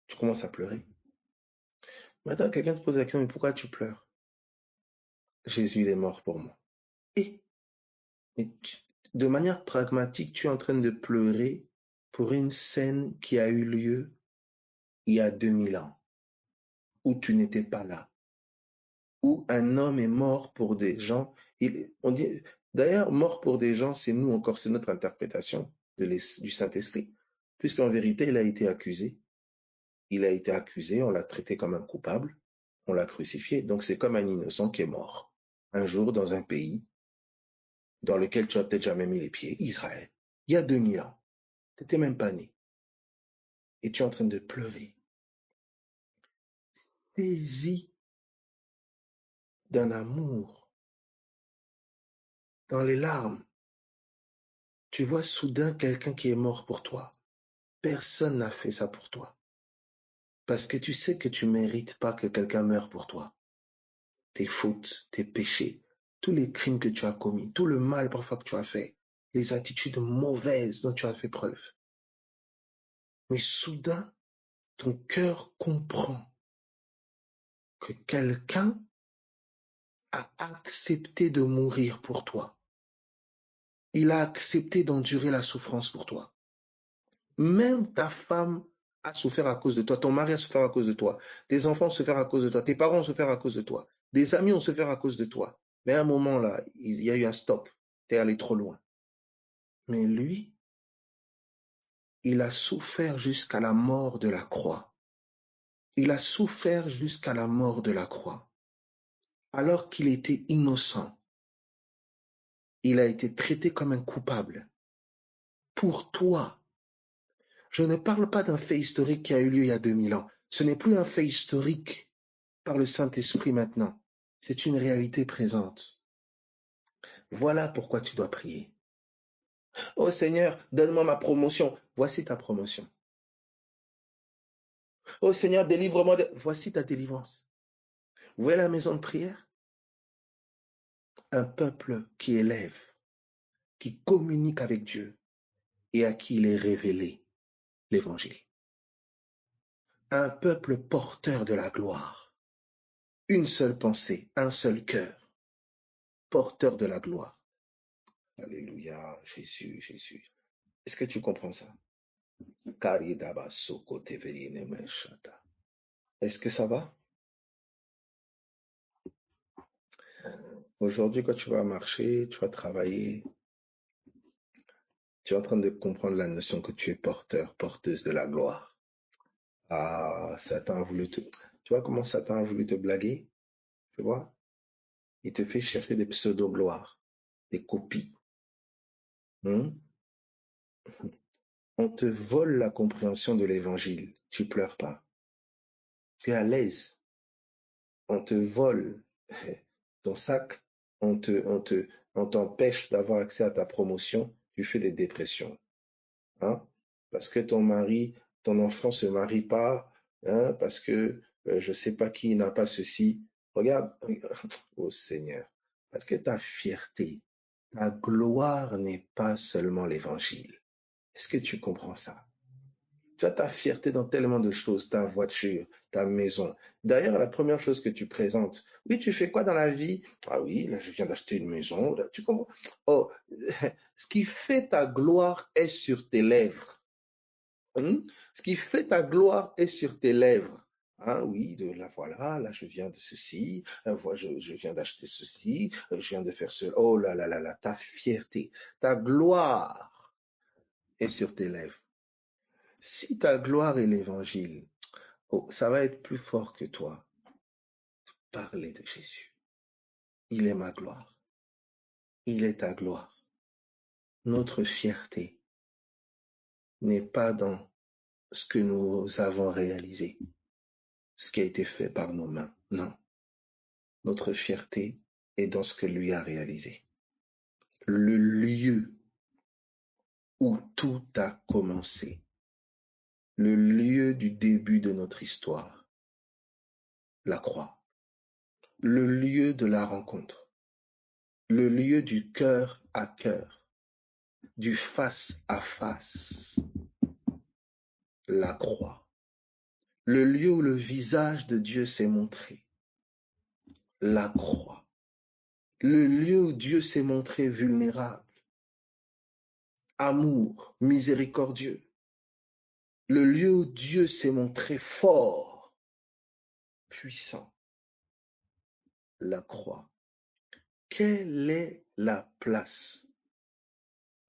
tu commences à pleurer. Maintenant, quelqu'un te pose la question, mais pourquoi tu pleures? Jésus, il est mort pour moi. Et, de manière pragmatique, tu es en train de pleurer pour une scène qui a eu lieu il y a 2000 ans, où tu n'étais pas là, où un homme est mort pour des gens. On dit, d'ailleurs, mort pour des gens, c'est nous encore, c'est notre interprétation du Saint-Esprit, puisqu'en vérité, il a été accusé. Il a été accusé, on l'a traité comme un coupable, on l'a crucifié. Donc c'est comme un innocent qui est mort un jour dans un pays dans lequel tu as peut-être jamais mis les pieds, Israël, il y a 2000 ans. Tu n'étais même pas né. Et tu es en train de pleurer. Saisi d'un amour, dans les larmes. Tu vois soudain quelqu'un qui est mort pour toi. Personne n'a fait ça pour toi. Parce que tu sais que tu ne mérites pas que quelqu'un meure pour toi. Tes fautes, tes péchés, tous les crimes que tu as commis, tout le mal parfois que tu as fait, les attitudes mauvaises dont tu as fait preuve. Mais soudain, ton cœur comprend que quelqu'un a accepté de mourir pour toi. Il a accepté d'endurer la souffrance pour toi. Même ta femme a souffert à cause de toi, ton mari a souffert à cause de toi, tes enfants ont souffert à cause de toi, tes parents ont souffert à cause de toi, des amis ont souffert à cause de toi. Mais à un moment là, il y a eu un stop, tu es allé trop loin. Mais lui, il a souffert jusqu'à la mort de la croix. Il a souffert jusqu'à la mort de la croix. Alors qu'il était innocent, il a été traité comme un coupable. Pour toi, je ne parle pas d'un fait historique qui a eu lieu il y a 2000 ans. Ce n'est plus un fait historique par le Saint-Esprit maintenant. C'est une réalité présente. Voilà pourquoi tu dois prier. Oh Seigneur, donne-moi ma promotion. Voici ta promotion. Oh Seigneur, délivre-moi. Voici ta délivrance. Vous voyez la maison de prière? Un peuple qui élève, qui communique avec Dieu et à qui il est révélé l'évangile. Un peuple porteur de la gloire. Une seule pensée, un seul cœur. Porteur de la gloire. Alléluia, Jésus, Jésus. Est-ce que tu comprends ça? Est-ce que ça va? Aujourd'hui, quand tu vas marcher, tu vas travailler, tu es en train de comprendre la notion que tu es porteur, porteuse de la gloire. Ah, Satan a voulu tout. Tu vois comment Satan a voulu te blaguer? Tu vois? Il te fait chercher des pseudo-gloires, des copies. Hein? On te vole la compréhension de l'évangile. Tu pleures pas. Tu es à l'aise. On te vole ton sac. On t'empêche d'avoir accès à ta promotion. Tu fais des dépressions. Hein? Parce que ton enfant se marie pas, hein? Parce que je sais pas qui n'a pas ceci. Regarde, oh Seigneur, parce que ta fierté, ta gloire n'est pas seulement l'évangile. Est-ce que tu comprends ça? Tu as ta fierté dans tellement de choses, ta voiture, ta maison. D'ailleurs, la première chose que tu présentes, oui, tu fais quoi dans la vie? Ah oui, là, je viens d'acheter une maison. Là, tu comprends? Oh, ce qui fait ta gloire est sur tes lèvres. Ce qui fait ta gloire est sur tes lèvres. Ah oui, voilà, là je viens de ceci, je viens d'acheter ceci, je viens de faire cela. Oh là là là là, ta fierté, ta gloire est sur tes lèvres. Si ta gloire est l'évangile, oh, ça va être plus fort que toi. Parler de Jésus. Il est ma gloire. Il est ta gloire. Notre fierté n'est pas dans ce que nous avons réalisé, ce qui a été fait par nos mains. Non. Notre fierté est dans ce que lui a réalisé. Le lieu où tout a commencé. Le lieu du début de notre histoire. La croix. Le lieu de la rencontre. Le lieu du cœur à cœur. Du face à face. La croix. Le lieu où le visage de Dieu s'est montré. La croix. Le lieu où Dieu s'est montré vulnérable. Amour, miséricordieux. Le lieu où Dieu s'est montré fort, puissant. La croix. Quelle est la place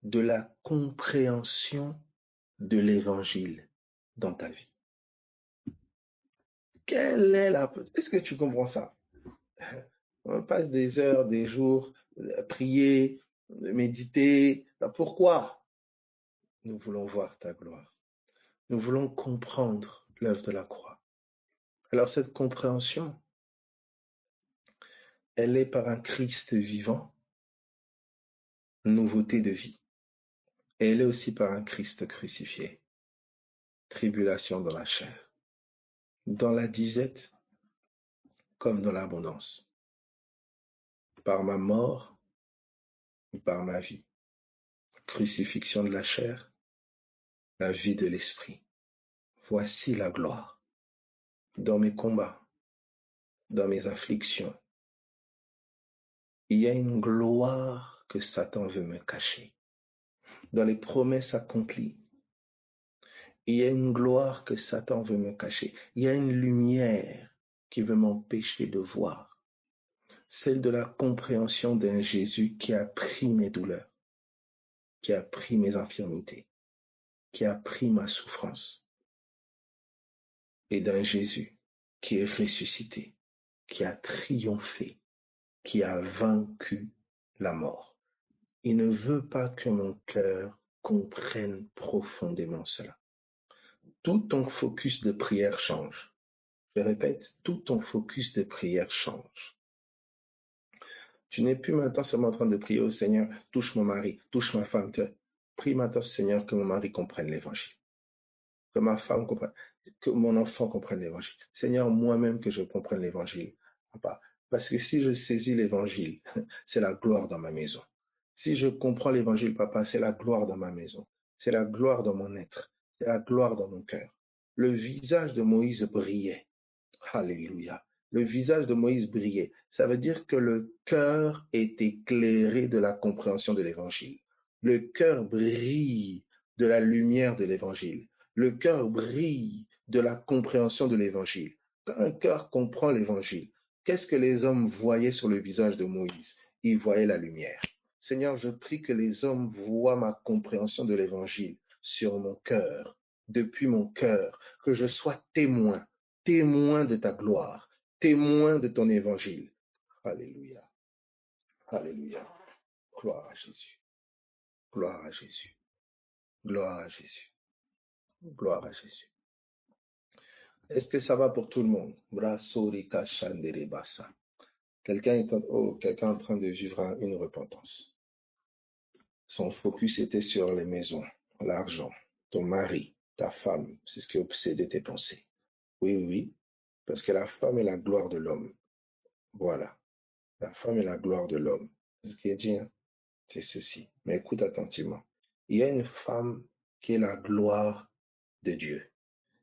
de la compréhension de l'évangile dans ta vie? Quelle est la place? Est-ce que tu comprends ça? On passe des heures, des jours à prier, à méditer. Pourquoi? Nous voulons voir ta gloire. Nous voulons comprendre l'œuvre de la croix. Alors cette compréhension, elle est par un Christ vivant, nouveauté de vie. Et elle est aussi par un Christ crucifié, tribulation dans la chair, dans la disette comme dans l'abondance, par ma mort ou par ma vie, crucifixion de la chair, la vie de l'esprit. Voici la gloire. Dans mes combats, dans mes afflictions, il y a une gloire que Satan veut me cacher. Dans les promesses accomplies, il y a une gloire que Satan veut me cacher. Il y a une lumière qui veut m'empêcher de voir. Celle de la compréhension d'un Jésus qui a pris mes douleurs, qui a pris mes infirmités, qui a pris ma souffrance, et d'un Jésus qui est ressuscité, qui a triomphé, qui a vaincu la mort. Il ne veut pas que mon cœur comprenne profondément cela. Tout ton focus de prière change. Je répète, tout ton focus de prière change. Tu n'es plus maintenant seulement en train de prier au Seigneur, touche mon mari, touche ma femme. Prie maintenant, Seigneur, que mon mari comprenne l'évangile, que ma femme comprenne, que mon enfant comprenne l'évangile. Seigneur, moi-même que je comprenne l'évangile. Papa, parce que si je saisis l'évangile, c'est la gloire dans ma maison. Si je comprends l'évangile, papa, c'est la gloire dans ma maison. C'est la gloire dans mon être. C'est la gloire dans mon cœur. Le visage de Moïse brillait. Alléluia. Le visage de Moïse brillait. Ça veut dire que le cœur est éclairé de la compréhension de l'évangile. Le cœur brille de la lumière de l'évangile. Le cœur brille de la compréhension de l'évangile. Quand un cœur comprend l'évangile, qu'est-ce que les hommes voyaient sur le visage de Moïse? Ils voyaient la lumière. Seigneur, je prie que les hommes voient ma compréhension de l'évangile sur mon cœur, depuis mon cœur, que je sois témoin témoin de ta gloire, témoin de ton évangile. Alléluia. Alléluia. Gloire à Jésus. Gloire à Jésus. Gloire à Jésus. Gloire à Jésus. Est-ce que ça va pour tout le monde? Quelqu'un est en train de vivre une repentance. Son focus était sur les maisons, l'argent, ton mari, ta femme. C'est ce qui obsédait tes pensées. Oui, oui, oui. Parce que la femme est la gloire de l'homme. Voilà. La femme est la gloire de l'homme. C'est ce qui est dit, hein? C'est ceci. Mais écoute attentivement. Il y a une femme qui est la gloire de Dieu.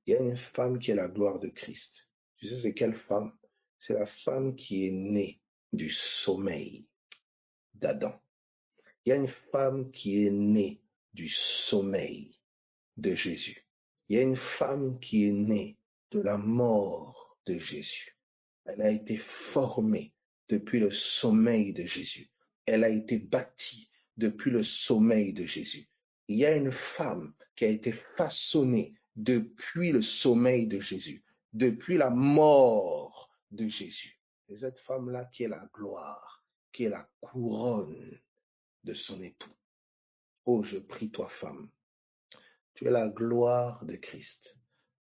Il y a une femme qui est la gloire de Christ. Tu sais, c'est quelle femme? C'est la femme qui est née du sommeil d'Adam. Il y a une femme qui est née du sommeil de Jésus. Il y a une femme qui est née de la mort de Jésus. Elle a été formée depuis le sommeil de Jésus. Elle a été bâtie depuis le sommeil de Jésus. Il y a une femme qui a été façonnée depuis le sommeil de Jésus, depuis la mort de Jésus. Et cette femme-là qui est la gloire, qui est la couronne de son époux. Oh, je prie toi, femme. Tu es la gloire de Christ.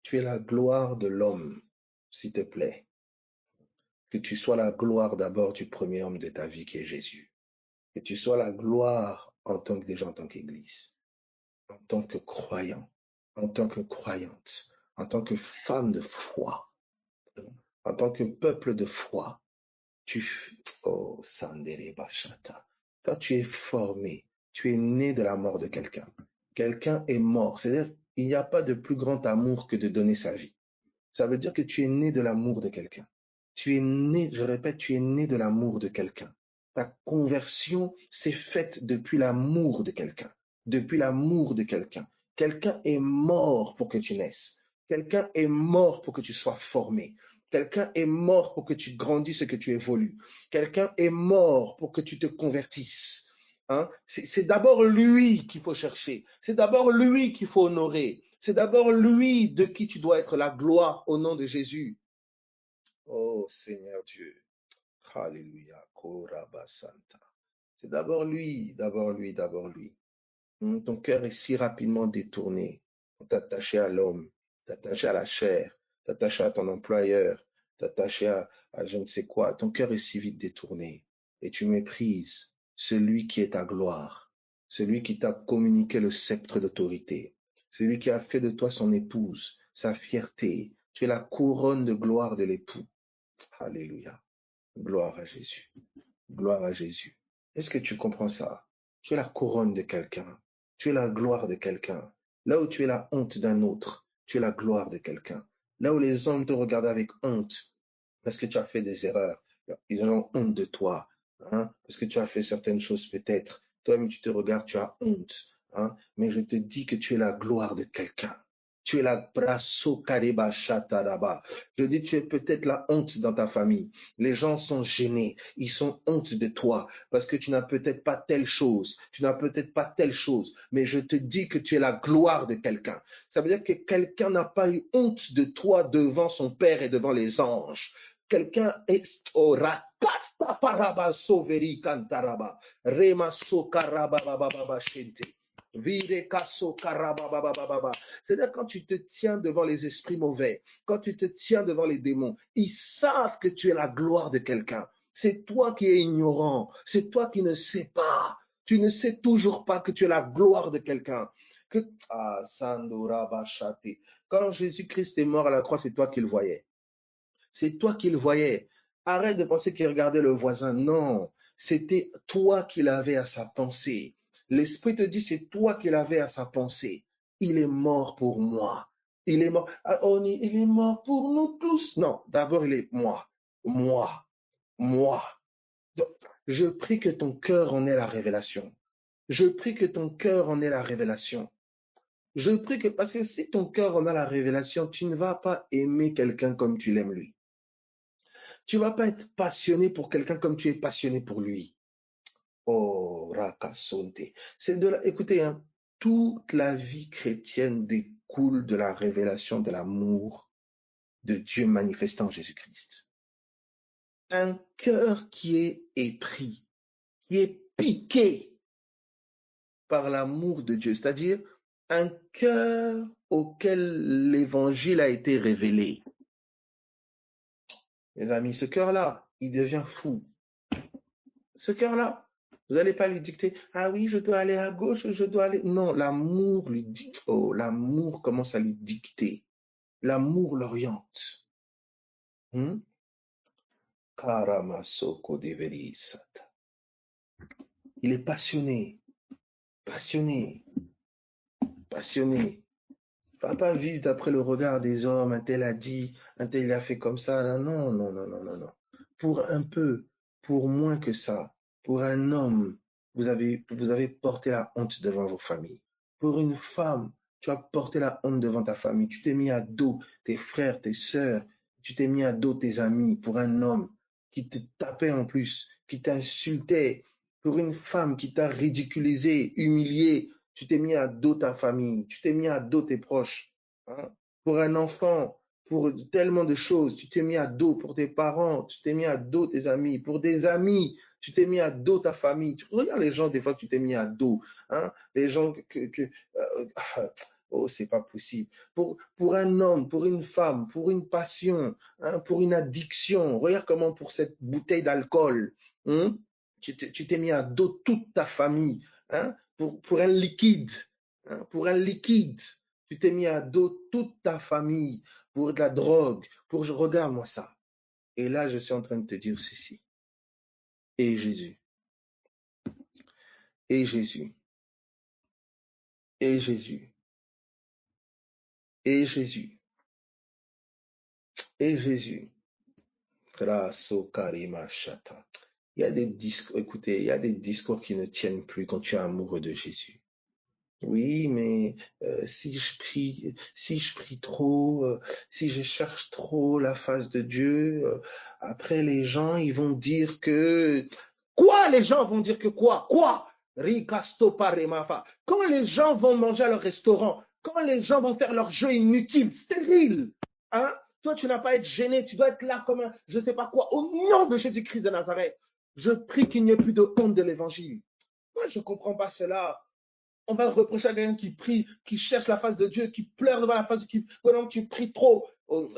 Tu es la gloire de l'homme, s'il te plaît. Que tu sois la gloire d'abord du premier homme de ta vie qui est Jésus. Que tu sois la gloire en tant que déjà en tant qu'Église, en tant que croyant, en tant que croyante, en tant que femme de foi, en tant que peuple de foi. Oh, Sandere Bachata. Quand tu es formé, tu es né de la mort de quelqu'un. Quelqu'un est mort. C'est-à-dire, il n'y a pas de plus grand amour que de donner sa vie. Ça veut dire que tu es né de l'amour de quelqu'un. Tu es né, je répète, tu es né de l'amour de quelqu'un. Ta conversion s'est faite depuis l'amour de quelqu'un. Depuis l'amour de quelqu'un. Quelqu'un est mort pour que tu naisses. Quelqu'un est mort pour que tu sois formé. Quelqu'un est mort pour que tu grandisses et que tu évolues. Quelqu'un est mort pour que tu te convertisses. Hein? C'est d'abord lui qu'il faut chercher. C'est d'abord lui qu'il faut honorer. C'est d'abord lui de qui tu dois être la gloire au nom de Jésus. Oh Seigneur Dieu. Alléluia. Korabasanta. C'est d'abord lui, d'abord lui, d'abord lui. Ton cœur est si rapidement détourné. T'attacher à l'homme, t'attacher à la chair, t'attacher à ton employeur, t'attacher à je ne sais quoi. Ton cœur est si vite détourné. Et tu méprises celui qui est ta gloire, celui qui t'a communiqué le sceptre d'autorité, celui qui a fait de toi son épouse, sa fierté. Tu es la couronne de gloire de l'époux. Alléluia. Gloire à Jésus. Gloire à Jésus. Est-ce que tu comprends ça? Tu es la couronne de quelqu'un. Tu es la gloire de quelqu'un. Là où tu es la honte d'un autre, tu es la gloire de quelqu'un. Là où les hommes te regardent avec honte parce que tu as fait des erreurs, ils ont honte de toi, hein, parce que tu as fait certaines choses peut-être. Toi-même, tu te regardes, tu as honte, hein, mais je te dis que tu es la gloire de quelqu'un. Tu es la brasso kariba shataraba. Je dis, tu es peut-être la honte dans ta famille. Les gens sont gênés. Ils sont honte de toi parce que tu n'as peut-être pas telle chose. Tu n'as peut-être pas telle chose. Mais je te dis que tu es la gloire de quelqu'un. Ça veut dire que quelqu'un n'a pas eu honte de toi devant son Père et devant les anges. Quelqu'un est rakasta paraba soveri kantaraba rema sokaraba baba shente. C'est-à-dire quand tu te tiens devant les esprits mauvais, quand tu te tiens devant les démons, ils savent que tu es la gloire de quelqu'un. C'est toi qui es ignorant, c'est toi qui ne sais pas. Tu ne sais toujours pas que tu es la gloire de quelqu'un. Quand Jésus-Christ est mort à la croix, c'est toi qui le voyais. C'est toi qui le voyais. Arrête de penser qu'il regardait le voisin. Non, c'était toi qui l'avais à sa pensée. L'Esprit te dit, c'est toi qui l'avais à sa pensée. Il est mort pour moi. Il est mort. Il est mort pour nous tous. Non, d'abord, il est moi. Moi. Moi. Donc, je prie que ton cœur en ait la révélation. Je prie que ton cœur en ait la révélation. Je prie que, parce que si ton cœur en a la révélation, tu ne vas pas aimer quelqu'un comme tu l'aimes lui. Tu ne vas pas être passionné pour quelqu'un comme tu es passionné pour lui. Oh, Rakasonte. Écoutez, hein, toute la vie chrétienne découle de la révélation de l'amour de Dieu manifesté en Jésus-Christ. Un cœur qui est épris, qui est piqué par l'amour de Dieu, c'est-à-dire un cœur auquel l'évangile a été révélé. Mes amis, ce cœur-là, il devient fou. Ce cœur-là, vous n'allez pas lui dicter, ah oui, je dois aller à gauche, je dois aller... Non, l'amour lui dit, oh, l'amour commence à lui dicter. L'amour l'oriente. Karamasoko deverisata. Il est passionné, passionné, passionné. Il ne va pas vivre d'après le regard des hommes, un tel a dit, un tel a fait comme ça. Non, non, non, non, non, non. Pour un peu, pour moins que ça, pour un homme, vous avez porté la honte devant vos familles. Pour une femme, tu as porté la honte devant ta famille. Tu t'es mis à dos tes frères, tes sœurs. Tu t'es mis à dos tes amis. Pour un homme qui te tapait en plus, qui t'insultait. Pour une femme qui t'a ridiculisé, humilié. Tu t'es mis à dos ta famille. Tu t'es mis à dos tes proches. Hein? Pour un enfant, pour tellement de choses. Tu t'es mis à dos pour tes parents, tu t'es mis à dos tes amis, pour des amis, tu t'es mis à dos ta famille. Tu regardes les gens, des fois, que tu t'es mis à dos. Hein? Les gens oh, c'est pas possible. Pour un homme, pour une femme, pour une passion, hein, pour une addiction. Regarde comment pour cette bouteille d'alcool, hein, tu t'es mis à dos toute ta famille. Hein, pour un liquide. Hein, pour un liquide. Tu t'es mis à dos toute ta famille pour de la drogue, regarde-moi ça. Et là, je suis en train de te dire ceci. Et Jésus. Et Jésus. Et Jésus. Et Jésus. Et Jésus. Il y a des discours, écoutez, il y a des discours qui ne tiennent plus quand tu es amoureux de Jésus. Oui, mais si je prie trop, si je cherche trop la face de Dieu, après les gens, ils vont dire que... Quoi, les gens vont dire que quoi? Quoi? Quand les gens vont manger à leur restaurant, quand les gens vont faire leurs jeux inutiles, stériles, hein? Toi, tu n'as pas à être gêné, tu dois être là comme un, je ne sais pas quoi, au nom de Jésus-Christ de Nazareth. Je prie qu'il n'y ait plus de honte de l'évangile. Moi, je ne comprends pas cela. On va reprocher à quelqu'un qui prie, qui cherche la face de Dieu, qui pleure devant la face de Dieu. Pendant que tu pries trop. Non,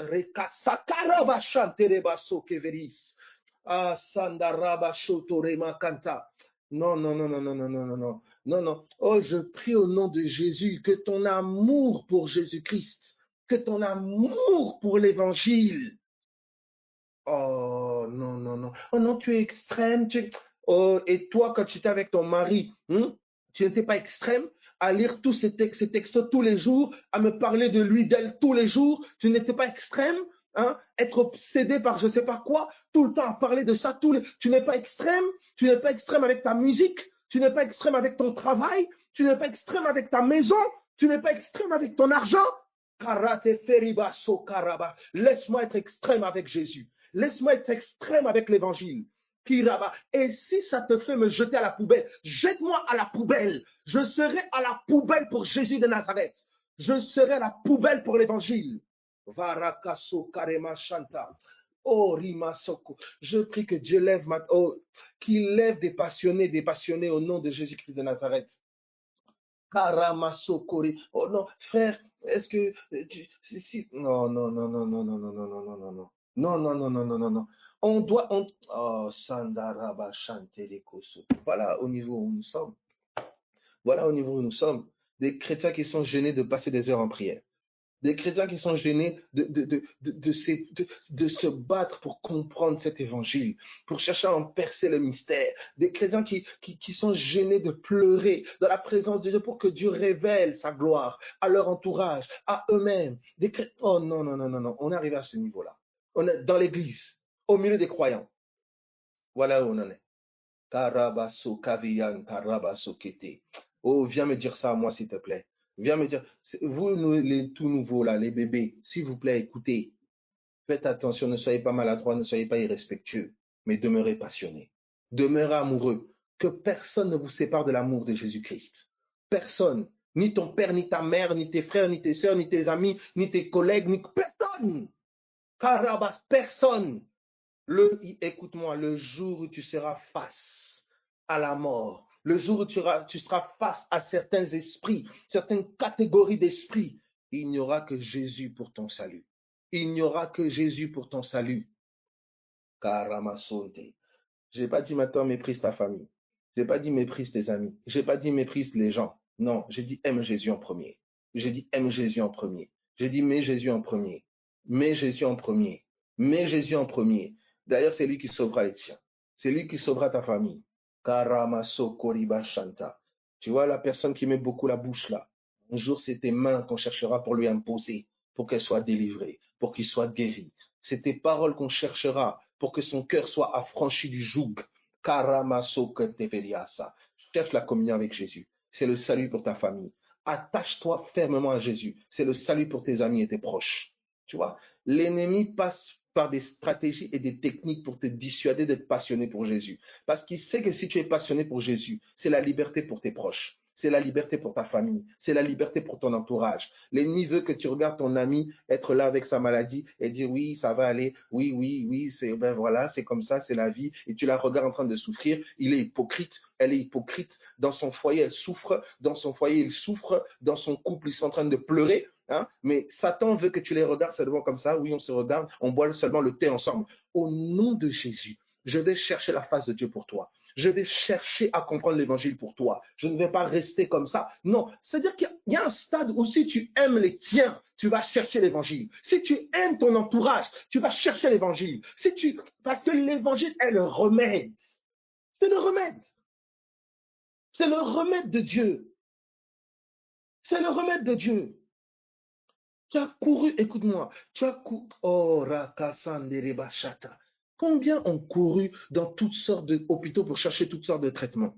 non, non, non, non, non, non, non, non, non, non. Oh, je prie au nom de Jésus que ton amour pour Jésus-Christ, que ton amour pour l'Évangile. Oh, non, non, non. Oh non, tu es extrême. Oh, et toi, quand tu étais avec ton mari, tu n'étais pas extrême à lire tous ces textes tous les jours, à me parler de lui, d'elle tous les jours. Tu n'étais pas extrême, hein? Être obsédé par je ne sais pas quoi, tout le temps à parler de ça. Tu n'es pas extrême. Tu n'es pas extrême avec ta musique. Tu n'es pas extrême avec ton travail. Tu n'es pas extrême avec ta maison. Tu n'es pas extrême avec ton argent. Laisse-moi être extrême avec Jésus. Laisse-moi être extrême avec l'évangile. Et si ça te fait me jeter à la poubelle, jette-moi à la poubelle. Je serai à la poubelle pour Jésus de Nazareth. Je serai à la poubelle pour l'évangile. Varakaso karema shanta. Oh, Rimasoko. Je prie que Dieu lève qu'il lève des passionnés au nom de Jésus-Christ de Nazareth. Karamasokori. Oh non, frère, est-ce que non, non, non, non, non, non, non, non, non, non, non, non. Non, non, non, non, non, non, non. Oh, Sandaraba Chantelikoso. Voilà au niveau où nous sommes. Voilà au niveau où nous sommes. Des chrétiens qui sont gênés de passer des heures en prière. Des chrétiens qui sont gênés de se battre pour comprendre cet évangile, pour chercher à en percer le mystère. Des chrétiens qui sont gênés de pleurer dans la présence de Dieu pour que Dieu révèle sa gloire à leur entourage, à eux-mêmes. Oh non, non, non, non, non. On est arrivé à ce niveau-là. On est dans l'église, au milieu des croyants. Voilà où on en est. Karabaso kaviyan karabaso kete. Oh, viens me dire ça à moi, s'il te plaît. Viens me dire, vous, les tout nouveaux, là, les bébés, s'il vous plaît, écoutez, faites attention, ne soyez pas maladroits, ne soyez pas irrespectueux, mais demeurez passionnés. Demeurez amoureux. Que personne ne vous sépare de l'amour de Jésus-Christ. Personne. Ni ton père, ni ta mère, ni tes frères, ni tes sœurs, ni tes amis, ni tes collègues, ni personne. Carabas, personne. Écoute-moi, le jour où tu seras face à la mort, le jour où tu seras face à certains esprits, certaines catégories d'esprits, il n'y aura que Jésus pour ton salut. Il n'y aura que Jésus pour ton salut. Karamasonte. Je n'ai pas dit maintenant méprise ta famille. Je n'ai pas dit méprise tes amis. Je n'ai pas dit méprise les gens. Non, j'ai dit aime Jésus en premier. J'ai dit aime Jésus en premier. J'ai dit mets Jésus en premier. Mets Jésus en premier. Mets Jésus en premier. D'ailleurs, c'est lui qui sauvera les tiens. C'est lui qui sauvera ta famille. Karamaso Koriba Shanta. Tu vois la personne qui met beaucoup la bouche là. Un jour, c'est tes mains qu'on cherchera pour lui imposer, pour qu'elle soit délivrée, pour qu'il soit guéri. C'est tes paroles qu'on cherchera pour que son cœur soit affranchi du joug. Cherche la communion avec Jésus. C'est le salut pour ta famille. Attache-toi fermement à Jésus. C'est le salut pour tes amis et tes proches. Tu vois, l'ennemi passe par des stratégies et des techniques pour te dissuader d'être passionné pour Jésus. Parce qu'il sait que si tu es passionné pour Jésus, c'est la liberté pour tes proches. C'est la liberté pour ta famille. C'est la liberté pour ton entourage. L'ennemi veut que tu regardes ton ami être là avec sa maladie et dire oui, ça va aller, oui, oui, oui, c'est ben voilà, c'est comme ça, c'est la vie. Et tu la regardes en train de souffrir. Il est hypocrite, elle est hypocrite. Dans son foyer, elle souffre. Dans son foyer, il souffre. Dans son couple, ils sont en train de pleurer. Hein? Mais Satan veut que tu les regardes seulement comme ça. Oui, on se regarde, on boit seulement le thé ensemble. Au nom de Jésus, je vais chercher la face de Dieu pour toi. Je vais chercher à comprendre l'évangile pour toi. Je ne vais pas rester comme ça. Non, c'est-à-dire qu'il y a un stade où si tu aimes les tiens, tu vas chercher l'évangile. Si tu aimes ton entourage, tu vas chercher l'évangile. Parce que l'évangile est le remède. C'est le remède. C'est le remède de Dieu. C'est le remède de Dieu. Tu as couru, écoute-moi, tu as couru. Oh, Rakasandere-bachata. Combien ont couru dans toutes sortes d'hôpitaux pour chercher toutes sortes de traitements?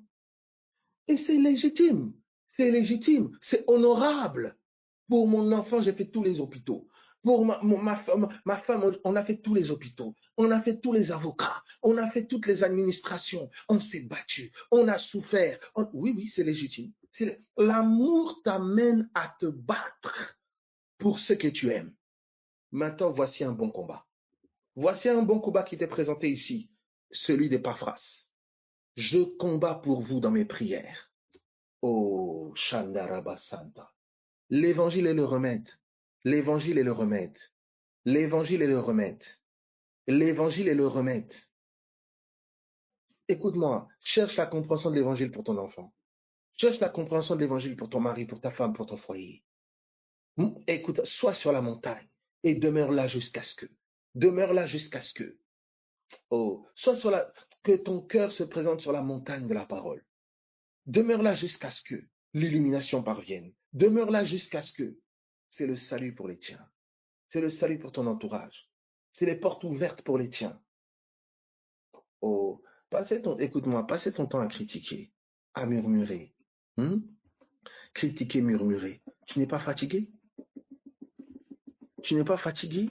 Et c'est légitime, c'est honorable. Pour mon enfant, j'ai fait tous les hôpitaux. Pour ma femme, on a fait tous les hôpitaux. On a fait tous les avocats. On a fait toutes les administrations. On s'est battu. On a souffert. Oui, oui, c'est légitime. L'amour t'amène à te battre pour ce que tu aimes. Maintenant, voici un bon combat. Voici un bon combat qui t'est présenté ici, celui d'Épaphras. Je combats pour vous dans mes prières. Oh, Shandaraba Santa. L'évangile est le remède. L'évangile est le remède. L'évangile est le remède. L'évangile est le remède. Écoute-moi, cherche la compréhension de l'évangile pour ton enfant. Cherche la compréhension de l'évangile pour ton mari, pour ta femme, pour ton foyer. Écoute, sois sur la montagne et demeure là jusqu'à ce que. Demeure là jusqu'à ce que. Oh, que ton cœur se présente sur la montagne de la parole. Demeure là jusqu'à ce que l'illumination parvienne. Demeure là jusqu'à ce que. C'est le salut pour les tiens. C'est le salut pour ton entourage. C'est les portes ouvertes pour les tiens. Oh, écoute-moi, passez ton temps à critiquer, à murmurer. Hmm? Critiquer, murmurer. Tu n'es pas fatigué? Tu n'es pas fatigué?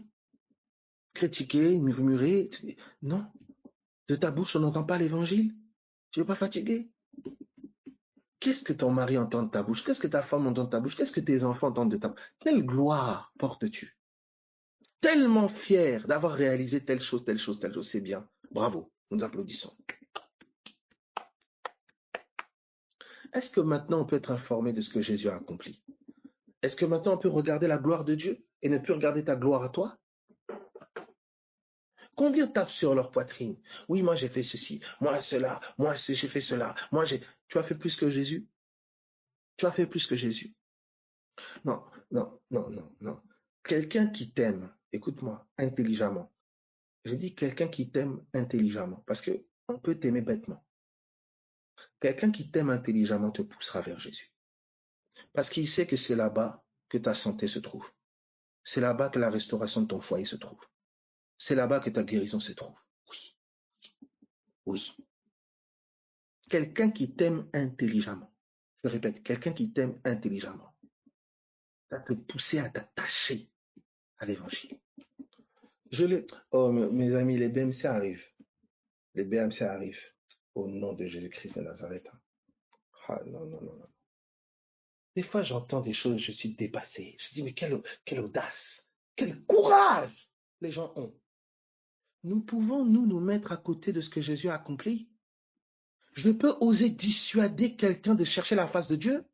Critiquer, murmurer. Non. De ta bouche, on n'entend pas l'évangile. Tu n'es pas fatigué? Qu'est-ce que ton mari entend de ta bouche? Qu'est-ce que ta femme entend de ta bouche? Qu'est-ce que tes enfants entendent de ta bouche? Quelle gloire portes-tu? Tellement fier d'avoir réalisé telle chose, telle chose, telle chose. C'est bien. Bravo. Nous applaudissons. Est-ce que maintenant on peut être informé de ce que Jésus a accompli? Est-ce que maintenant on peut regarder la gloire de Dieu et ne plus regarder ta gloire à toi? Combien tapent sur leur poitrine? Oui, moi j'ai fait ceci, moi cela, moi j'ai fait cela, moi j'ai... Tu as fait plus que Jésus? Tu as fait plus que Jésus? Non, non, non, non, non. Quelqu'un qui t'aime, écoute-moi, intelligemment. Je dis quelqu'un qui t'aime intelligemment, parce que on peut t'aimer bêtement. Quelqu'un qui t'aime intelligemment te poussera vers Jésus. Parce qu'il sait que c'est là-bas que ta santé se trouve. C'est là-bas que la restauration de ton foyer se trouve. C'est là-bas que ta guérison se trouve. Oui, oui. Quelqu'un qui t'aime intelligemment. Je répète, quelqu'un qui t'aime intelligemment va te pousser à t'attacher à l'évangile. Oh, mes amis, les BMC arrivent. Les BMC arrivent. Au nom de Jésus-Christ de Nazareth. Ah, non, non, non, non. Des fois, j'entends des choses, je suis dépassé. Je dis, mais quelle audace, quel courage. les gens ont. Nous pouvons nous mettre à côté de ce que Jésus a accompli. Je peux oser dissuader quelqu'un de chercher la face de Dieu?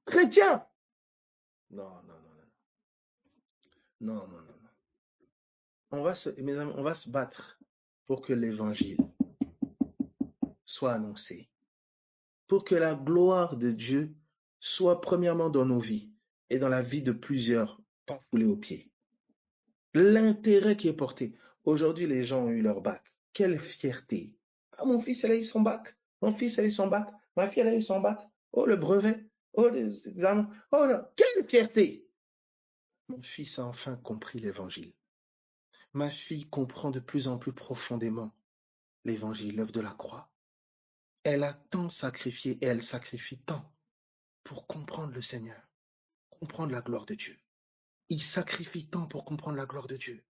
Chrétien! Non, non, non, non, non, non, non. Mes amis, on va se battre pour que l'évangile soit annoncé, pour que la gloire de Dieu soit premièrement dans nos vies et dans la vie de plusieurs, pas foulés aux pieds. L'intérêt qui est porté. Aujourd'hui, les gens ont eu leur bac. Quelle fierté. Ah, mon fils, elle a eu son bac. Mon fils, elle a eu son bac. Ma fille, elle a eu son bac. Oh, le brevet. Oh, les examens. Oh, là, quelle fierté. Mon fils a enfin compris l'évangile. Ma fille comprend de plus en plus profondément l'évangile, l'œuvre de la croix. Elle a tant sacrifié et elle sacrifie tant pour comprendre le Seigneur, comprendre la gloire de Dieu. Il sacrifie tant pour comprendre la gloire de Dieu.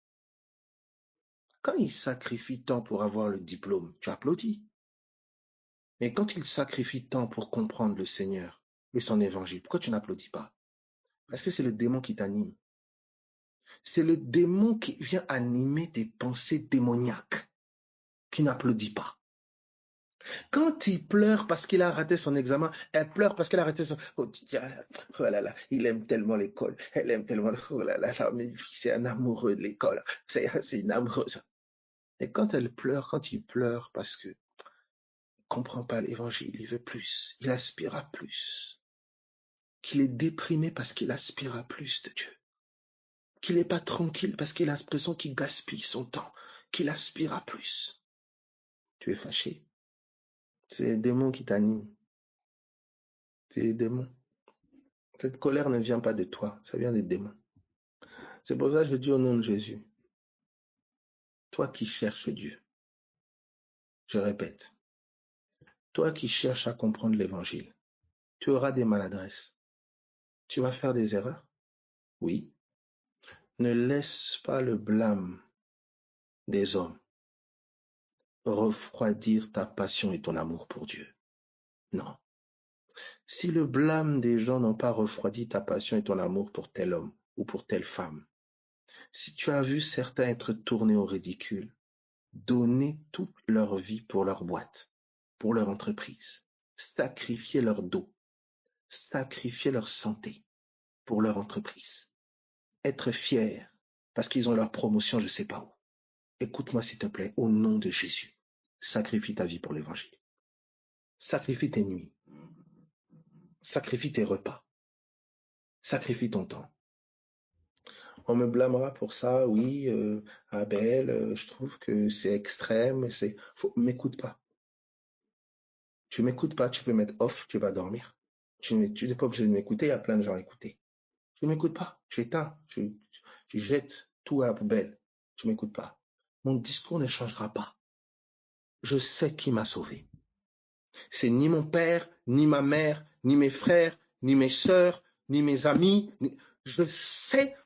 Quand il sacrifie tant pour avoir le diplôme, tu applaudis. Mais quand il sacrifie tant pour comprendre le Seigneur et son évangile, pourquoi tu n'applaudis pas? Parce que c'est le démon qui t'anime. C'est le démon qui vient animer tes pensées démoniaques, qui n'applaudit pas. Quand il pleure parce qu'il a raté son examen, elle pleure parce qu'elle a raté son... Oh, tu dis, oh là là, il aime tellement l'école, elle aime tellement... Oh là là, c'est un amoureux de l'école, c'est une amoureuse. Et quand elle pleure, quand il pleure parce que comprend pas l'évangile, il veut plus, il aspire à plus, qu'il est déprimé parce qu'il aspire à plus de Dieu, qu'il n'est pas tranquille parce qu'il a l'impression qu'il gaspille son temps, qu'il aspire à plus. Tu es fâché. C'est les démons qui t'animent. C'est les démons. Cette colère ne vient pas de toi, ça vient des démons. C'est pour ça que je dis au nom de Jésus, toi qui cherches Dieu, je répète, toi qui cherches à comprendre l'évangile, tu auras des maladresses. Tu vas faire des erreurs? Oui. Ne laisse pas le blâme des hommes refroidir ta passion et ton amour pour Dieu. Non. Si le blâme des gens n'ont pas refroidi ta passion et ton amour pour tel homme ou pour telle femme, si tu as vu certains être tournés au ridicule, donner toute leur vie pour leur boîte, pour leur entreprise, sacrifier leur dos, sacrifier leur santé pour leur entreprise, être fiers parce qu'ils ont leur promotion je ne sais pas où. Écoute-moi s'il te plaît, au nom de Jésus, sacrifie ta vie pour l'évangile. Sacrifie tes nuits, sacrifie tes repas, sacrifie ton temps. On me blâmera pour ça, oui, Abel, je trouve que c'est extrême, m'écoute pas. Tu m'écoutes pas, tu peux mettre off, tu vas dormir. Tu n'es pas obligé de m'écouter, il y a plein de gens à écouter. Tu m'écoutes pas, tu éteins, tu jettes tout à la poubelle. Tu m'écoutes pas. Mon discours ne changera pas. Je sais qui m'a sauvé. C'est ni mon père, ni ma mère, ni mes frères, ni mes sœurs, ni mes amis. Je sais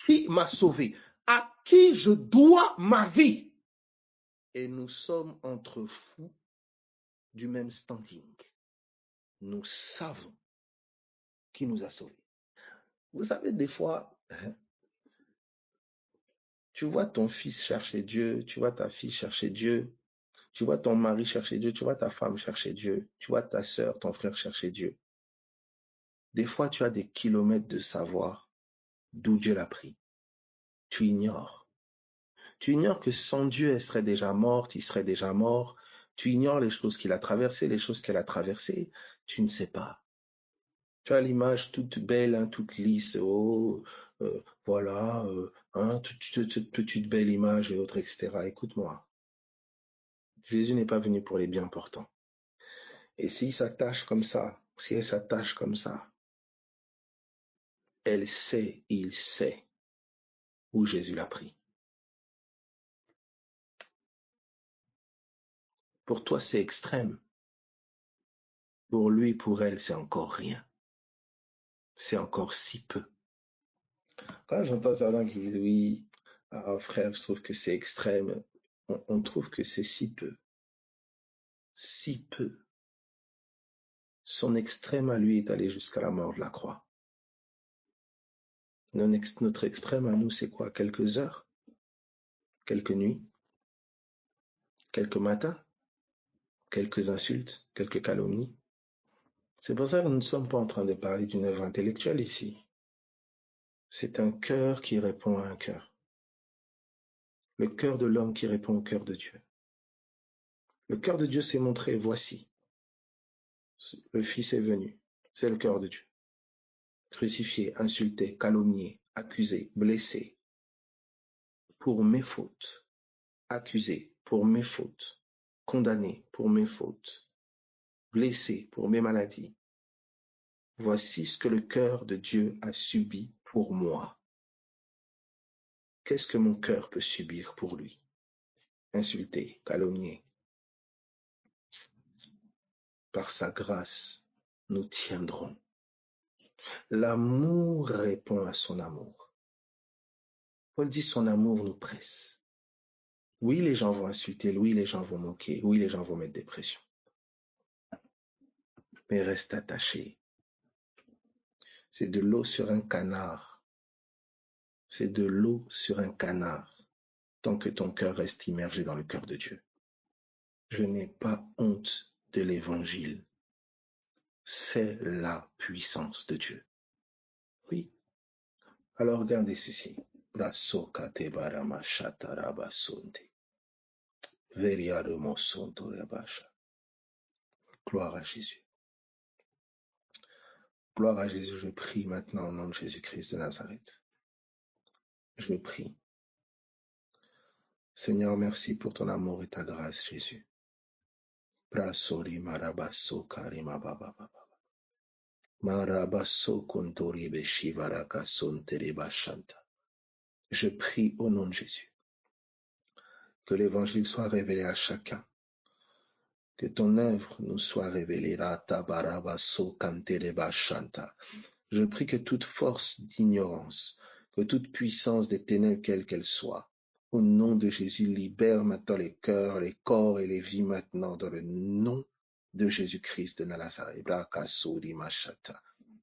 qui m'a sauvé, à qui je dois ma vie. Et nous sommes entre fous du même standing. Nous savons qui nous a sauvés. Vous savez, des fois, tu vois ton fils chercher Dieu, tu vois ta fille chercher Dieu, tu vois ton mari chercher Dieu, tu vois ta femme chercher Dieu, tu vois ta sœur, ton frère chercher Dieu. Des fois, tu as des kilomètres de savoir d'où Dieu l'a pris. Tu ignores. Tu ignores que sans Dieu, elle serait déjà morte, il serait déjà mort. Tu ignores les choses qu'il a traversées, les choses qu'elle a traversées. Tu ne sais pas. Tu as l'image toute belle, hein, toute lisse. Oh, voilà, toute petite belle image et autres, etc. Écoute-moi. Jésus n'est pas venu pour les bien portants. Et s'il s'attache comme ça, si elle s'attache comme ça, elle sait, il sait où Jésus l'a pris. Pour toi, c'est extrême. Pour lui, pour elle, c'est encore rien. C'est encore si peu. Quand j'entends certains qui disent oui, frère, je trouve que c'est extrême, on trouve que c'est si peu. Si peu. Son extrême à lui est allé jusqu'à la mort de la croix. Notre extrême à nous, c'est quoi? Quelques heures? quelques nuits, quelques matins, quelques insultes, quelques calomnies. C'est pour ça que nous ne sommes pas en train de parler d'une œuvre intellectuelle ici. C'est un cœur qui répond à un cœur. Le cœur de l'homme qui répond au cœur de Dieu. Le cœur de Dieu s'est montré, voici. Le Fils est venu. C'est le cœur de Dieu. Crucifié, insulté, calomnié, accusé, blessé. Pour mes fautes. Accusé pour mes fautes. Condamné pour mes fautes. Blessé pour mes maladies. Voici ce que le cœur de Dieu a subi pour moi. Qu'est-ce que mon cœur peut subir pour lui? Insulté, calomnié. Par sa grâce, nous tiendrons. L'amour répond à son amour. Paul dit son amour nous presse. Oui, les gens vont insulter, oui, les gens vont moquer, oui, les gens vont mettre des pressions. Mais reste attaché. C'est de l'eau sur un canard. C'est de l'eau sur un canard. Tant que ton cœur reste immergé dans le cœur de Dieu. Je n'ai pas honte de l'évangile. C'est la puissance de Dieu. Oui. Alors regardez ceci. Gloire à Jésus. Gloire à Jésus. Je prie maintenant au nom de Jésus-Christ de Nazareth. Je prie. Seigneur, merci pour ton amour et ta grâce, Jésus. Je prie au nom de Jésus que l'évangile soit révélé à chacun, que ton œuvre nous soit révélée. Je prie que toute force d'ignorance, que toute puissance des ténèbres, quelle qu'elle soit, au nom de Jésus, libère maintenant les cœurs, les corps et les vies maintenant dans le nom de Jésus-Christ de Nazareth.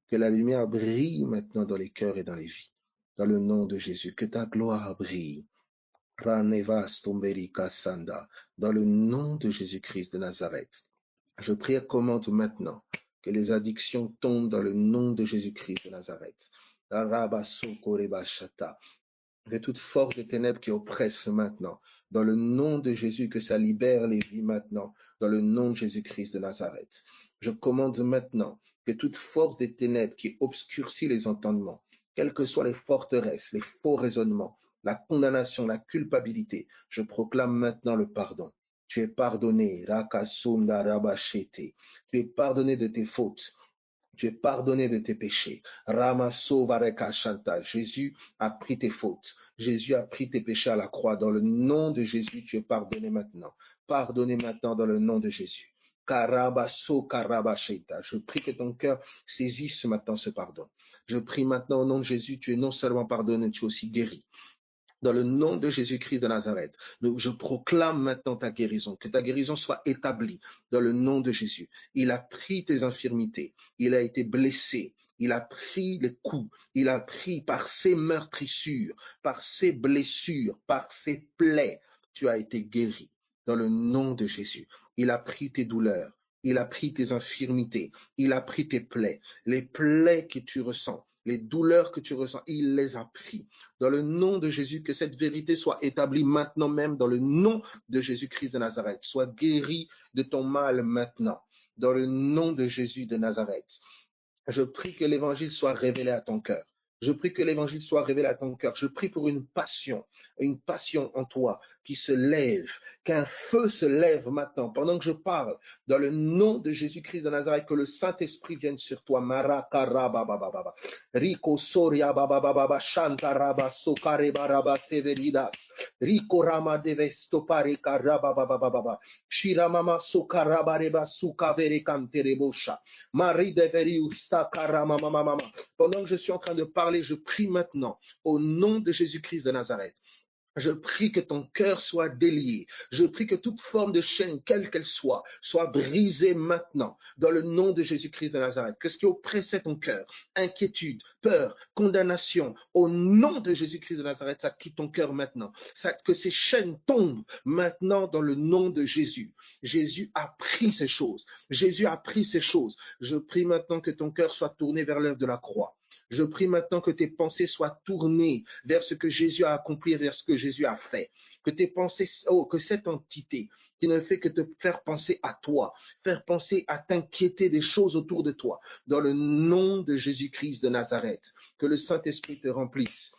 Que la lumière brille maintenant dans les cœurs et dans les vies, dans le nom de Jésus. Que ta gloire brille. Dans le nom de Jésus-Christ de Nazareth. Je prie et commande maintenant que les addictions tombent dans le nom de Jésus-Christ de Nazareth. Que toute force des ténèbres qui oppresse maintenant, dans le nom de Jésus, que ça libère les vies maintenant, dans le nom de Jésus-Christ de Nazareth. Je commande maintenant que toute force des ténèbres qui obscurcit les entendements, quelles que soient les forteresses, les faux raisonnements, la condamnation, la culpabilité, je proclame maintenant le pardon. Tu es pardonné, Rakasunda Rabashete. Tu es pardonné de tes fautes. Tu es pardonné de tes péchés. Ramasso Vareka Shanta. Jésus a pris tes fautes. Jésus a pris tes péchés à la croix. Dans le nom de Jésus, tu es pardonné maintenant. Pardonné maintenant dans le nom de Jésus. Karabaso Karabasheta. Je prie que ton cœur saisisse maintenant ce pardon. Je prie maintenant au nom de Jésus, tu es non seulement pardonné, tu es aussi guéri. Dans le nom de Jésus-Christ de Nazareth, je proclame maintenant ta guérison, que ta guérison soit établie dans le nom de Jésus. Il a pris tes infirmités, il a été blessé, il a pris les coups, il a pris par ses meurtrissures, par ses blessures, par ses plaies, tu as été guéri dans le nom de Jésus. Il a pris tes douleurs, il a pris tes infirmités, il a pris tes plaies, les plaies que tu ressens. Les douleurs que tu ressens, il les a pris. Dans le nom de Jésus, que cette vérité soit établie maintenant même, dans le nom de Jésus-Christ de Nazareth. Sois guéri de ton mal maintenant, dans le nom de Jésus de Nazareth. Je prie que l'évangile soit révélé à ton cœur. Je prie que l'évangile soit révélé à ton cœur. Je prie pour une passion en toi qui se lève, qu'un feu se lève maintenant, pendant que je parle, dans le nom de Jésus-Christ de Nazareth, que le Saint-Esprit vienne sur toi. Marakarabababa, Rico Soria Bababa, Shantaraba, Sokarebaraba, Severidas, Rico Rama Devesto Pareka Rabababa, Shiramama Sokarabareba Sukavere Canterebosha, Marie Deveriusta Karamamamama. Pendant que je suis en train de parler, je prie maintenant au nom de Jésus-Christ de Nazareth. Je prie que ton cœur soit délié. Je prie que toute forme de chaîne, quelle qu'elle soit brisée maintenant, dans le nom de Jésus-Christ de Nazareth. Que ce qui oppressait ton cœur, inquiétude, peur, condamnation, au nom de Jésus-Christ de Nazareth, ça quitte ton cœur maintenant. Que ces chaînes tombent maintenant dans le nom de Jésus. Jésus a pris ces choses. Jésus a pris ces choses. Je prie maintenant que ton cœur soit tourné vers l'œuvre de la croix. Je prie maintenant que tes pensées soient tournées vers ce que Jésus a accompli, vers ce que Jésus a fait. Que tes pensées, que cette entité qui ne fait que te faire penser à toi, faire penser à t'inquiéter des choses autour de toi, dans le nom de Jésus-Christ de Nazareth, que le Saint-Esprit te remplisse.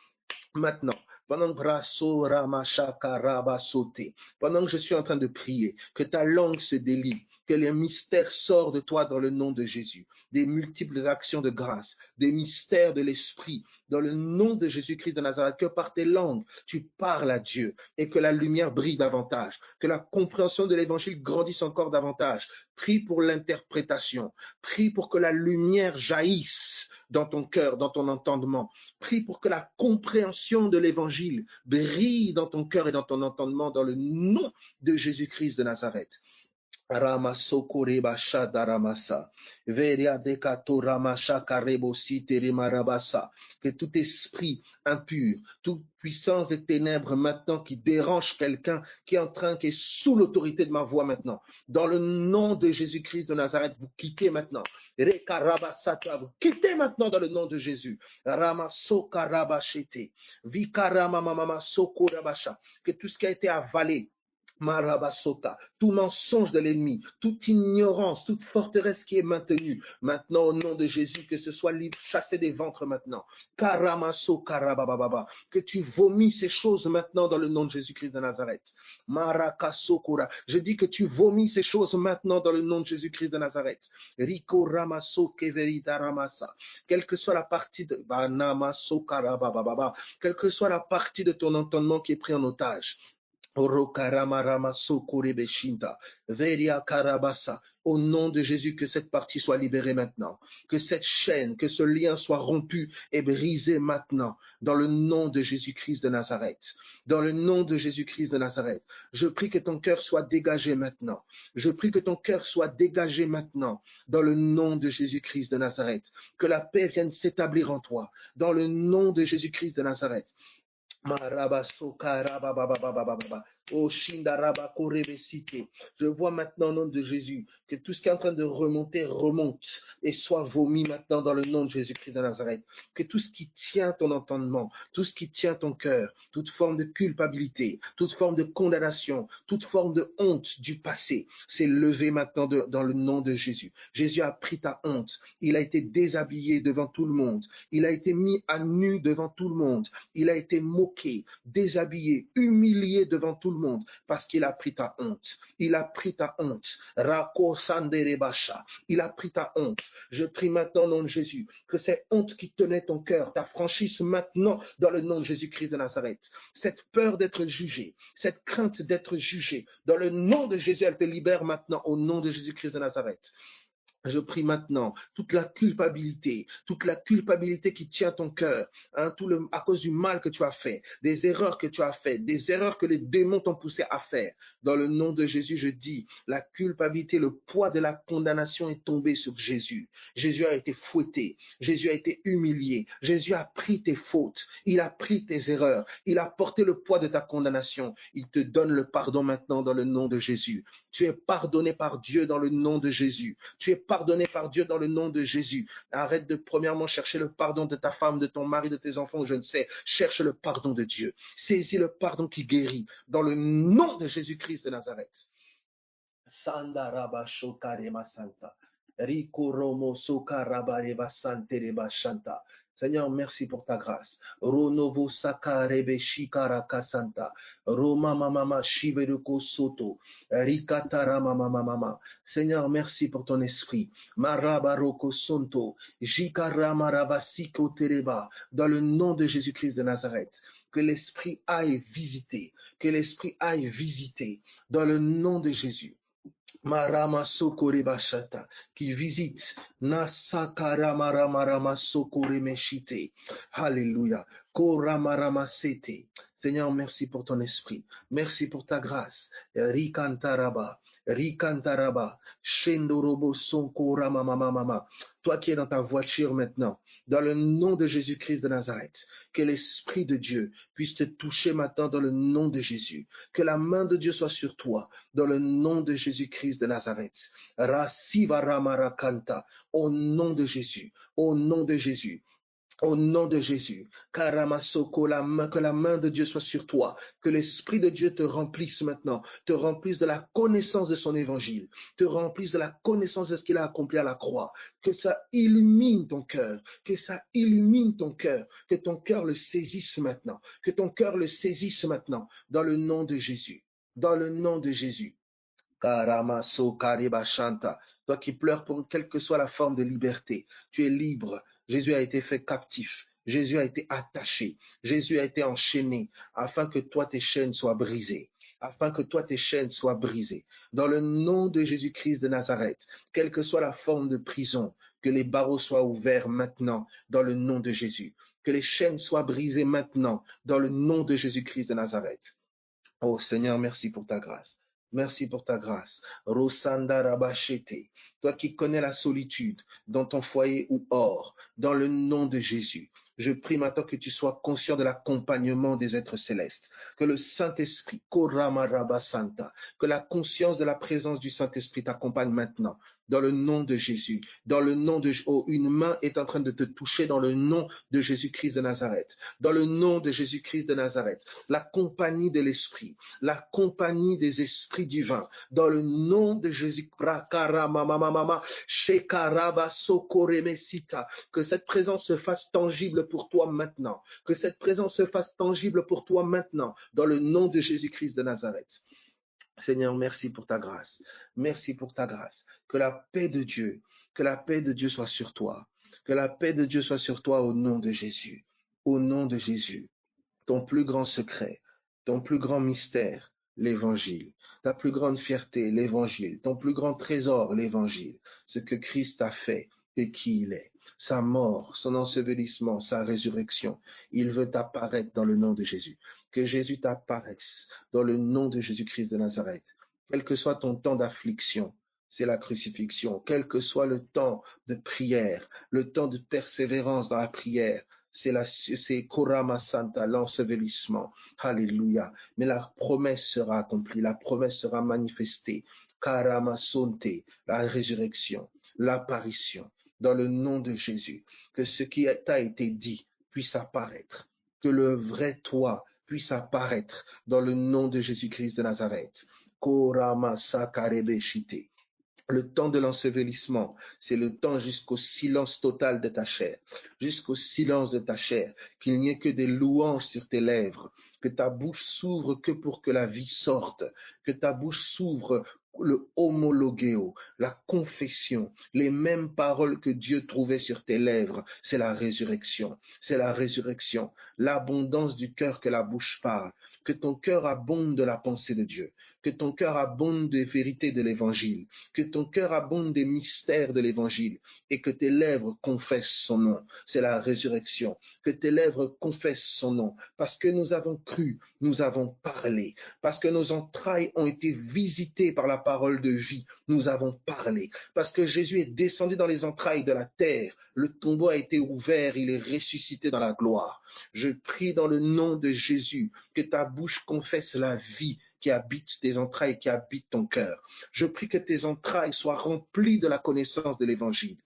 Maintenant, pendant que je suis en train de prier, que ta langue se délie, que les mystères sortent de toi dans le nom de Jésus, des multiples actions de grâce, des mystères de l'esprit, dans le nom de Jésus-Christ de Nazareth, que par tes langues, tu parles à Dieu et que la lumière brille davantage, que la compréhension de l'évangile grandisse encore davantage. Prie pour l'interprétation, prie pour que la lumière jaillisse dans ton cœur, dans ton entendement. Prie pour que la compréhension de l'évangile brille dans ton cœur et dans ton entendement dans le nom de Jésus-Christ de Nazareth. Ramasokorebasha daramasa. Veria dekato ramasha karebosi teremarabasa. Que tout esprit impur, toute puissance des ténèbres maintenant qui dérange quelqu'un qui est sous l'autorité de ma voix maintenant. Dans le nom de Jésus-Christ de Nazareth, vous quittez maintenant. Rekarabasata, vous quittez maintenant dans le nom de Jésus. Ramasokarabashete. Vikaramamamama sokorabasha. Que tout ce qui a été avalé, Marabasoka, tout mensonge de l'ennemi, toute ignorance, toute forteresse qui est maintenue, maintenant au nom de Jésus, que ce soit libre, chassé des ventres maintenant. Karamaso karabababa, que tu vomis ces choses maintenant dans le nom de Jésus-Christ de Nazareth. Marakasokura, je dis que tu vomis ces choses maintenant dans le nom de Jésus-Christ de Nazareth. Riko ramaso keverita ramasa, quelle que soit la partie de Banamaso karabababa, quelle que soit la partie de ton entendement qui est pris en otage. Au nom de Jésus, que cette partie soit libérée maintenant, que cette chaîne, que ce lien soit rompu et brisé maintenant, dans le nom de Jésus-Christ de Nazareth. Dans le nom de Jésus-Christ de Nazareth, je prie que ton cœur soit dégagé maintenant. Je prie que ton cœur soit dégagé maintenant, dans le nom de Jésus-Christ de Nazareth. Que la paix vienne s'établir en toi, dans le nom de Jésus-Christ de Nazareth. Je vois maintenant au nom de Jésus que tout ce qui est en train de remonter remonte et soit vomi maintenant dans le nom de Jésus-Christ de Nazareth. Que tout ce qui tient ton entendement, tout ce qui tient ton cœur, toute forme de culpabilité, toute forme de condamnation, toute forme de honte du passé, s'est levé maintenant dans le nom de Jésus. Jésus a pris ta honte. Il a été déshabillé devant tout le monde. Il a été mis à nu devant tout le monde. Il a été moqué, déshabillé, humilié devant tout le monde parce qu'il a pris ta honte. Il a pris ta honte. Rako sanderebasha. Il a pris ta honte. Je prie maintenant au nom de Jésus que cette honte qui tenait ton cœur t'affranchisse maintenant dans le nom de Jésus-Christ de Nazareth. Cette peur d'être jugé, cette crainte d'être jugé, dans le nom de Jésus, elle te libère maintenant au nom de Jésus-Christ de Nazareth. Je prie maintenant toute la culpabilité qui tient ton cœur, à cause du mal que tu as fait, des erreurs que tu as fait, des erreurs que les démons t'ont poussé à faire. Dans le nom de Jésus, je dis, la culpabilité, le poids de la condamnation est tombé sur Jésus. Jésus a été fouetté, Jésus a été humilié, Jésus a pris tes fautes, il a pris tes erreurs, il a porté le poids de ta condamnation. Il te donne le pardon maintenant dans le nom de Jésus. Tu es pardonné par Dieu dans le nom de Jésus. Tu es pardonné par Dieu dans le nom de Jésus. Arrête de premièrement chercher le pardon de ta femme, de ton mari, de tes enfants, je ne sais. Cherche le pardon de Dieu. Saisis le pardon qui guérit dans le nom de Jésus-Christ de Nazareth. Sandaraba shokarema santa. Rikoromo sokarabareva santereba shanta. Seigneur, merci pour ta grâce. Ronovo sakarebe shikaraka santa. Roma mama shiveruko soto. Rikatara mama. Seigneur, merci pour ton esprit. Marabaroko sonto. Jikaramarabasiko tereba. Dans le nom de Jésus-Christ de Nazareth. Que l'esprit aille visiter. Que l'esprit aille visiter. Dans le nom de Jésus. Marama sokore bashata, qui visite Nasakara marama sokore meshite. Alléluia. Korama sete. Seigneur, merci pour ton esprit. Merci pour ta grâce. Rikantaraba, Rikantaraba, Shendorobo Sonkora Mama. Toi qui es dans ta voiture maintenant, dans le nom de Jésus-Christ de Nazareth, que l'Esprit de Dieu puisse te toucher maintenant dans le nom de Jésus. Que la main de Dieu soit sur toi dans le nom de Jésus-Christ de Nazareth. Rasiva Ramarakanta, au nom de Jésus, au nom de Jésus. Au nom de Jésus, Karamasoko, que la main de Dieu soit sur toi, que l'Esprit de Dieu te remplisse maintenant, te remplisse de la connaissance de son évangile, te remplisse de la connaissance de ce qu'il a accompli à la croix, que ça illumine ton cœur, que ça illumine ton cœur, que ton cœur le saisisse maintenant, que ton cœur le saisisse maintenant, dans le nom de Jésus, dans le nom de Jésus. Karamaso Karibashanta. Toi qui pleures pour quelle que soit la forme de liberté, tu es libre. Jésus a été fait captif. Jésus a été attaché. Jésus a été enchaîné afin que toi tes chaînes soient brisées. Afin que toi tes chaînes soient brisées. Dans le nom de Jésus-Christ de Nazareth, quelle que soit la forme de prison, que les barreaux soient ouverts maintenant dans le nom de Jésus. Que les chaînes soient brisées maintenant dans le nom de Jésus-Christ de Nazareth. Oh Seigneur, merci pour ta grâce. Merci pour ta grâce. Rosanda Rabachete, toi qui connais la solitude dans ton foyer ou hors, dans le nom de Jésus, je prie maintenant que tu sois conscient de l'accompagnement des êtres célestes, que le Saint-Esprit, Korama Rabasanta, que la conscience de la présence du Saint-Esprit t'accompagne maintenant, dans le nom de Jésus, dans le nom de oh, une main est en train de te toucher dans le nom de Jésus-Christ de Nazareth, dans le nom de Jésus-Christ de Nazareth, la compagnie de l'Esprit, la compagnie des esprits divins, dans le nom de Jésus, que cette présence se fasse tangible pour toi maintenant, que cette présence se fasse tangible pour toi maintenant, dans le nom de Jésus-Christ de Nazareth. Seigneur, merci pour ta grâce. Merci pour ta grâce. Que la paix de Dieu soit sur toi. Que la paix de Dieu soit sur toi au nom de Jésus. Au nom de Jésus. Ton plus grand secret, ton plus grand mystère, l'évangile. Ta plus grande fierté, l'évangile. Ton plus grand trésor, l'évangile. Ce que Christ a fait et qui il est. Sa mort, son ensevelissement, sa résurrection. Il veut apparaître dans le nom de Jésus. Que Jésus t'apparaisse dans le nom de Jésus-Christ de Nazareth. Quel que soit ton temps d'affliction, c'est la crucifixion. Quel que soit le temps de prière, le temps de persévérance dans la prière, c'est Korama Santa, l'ensevelissement. Alléluia. Mais la promesse sera accomplie, la promesse sera manifestée. Karama Sonte, la résurrection, l'apparition. Dans le nom de Jésus, que ce qui t'a été dit puisse apparaître, que le vrai toi puisse apparaître dans le nom de Jésus-Christ de Nazareth. Korama Sakarebeshite. Le temps de l'ensevelissement, c'est le temps jusqu'au silence total de ta chair, jusqu'au silence de ta chair, qu'il n'y ait que des louanges sur tes lèvres, que ta bouche s'ouvre que pour que la vie sorte, que ta bouche s'ouvre le homologéo, la confession, les mêmes paroles que Dieu trouvait sur tes lèvres, c'est la résurrection, l'abondance du cœur que la bouche parle, que ton cœur abonde de la pensée de Dieu, que ton cœur abonde des vérités de l'évangile, que ton cœur abonde des mystères de l'évangile et que tes lèvres confessent son nom, c'est la résurrection, que tes lèvres confessent son nom, parce que nous avons cru, nous avons parlé, parce que nos entrailles ont été visitées par la parole de vie, nous avons parlé, parce que Jésus est descendu dans les entrailles de la terre, le tombeau a été ouvert, il est ressuscité dans la gloire. Je prie dans le nom de Jésus que ta bouche confesse la vie qui habite tes entrailles, qui habite ton cœur. Je prie que tes entrailles soient remplies de la connaissance de l'évangile.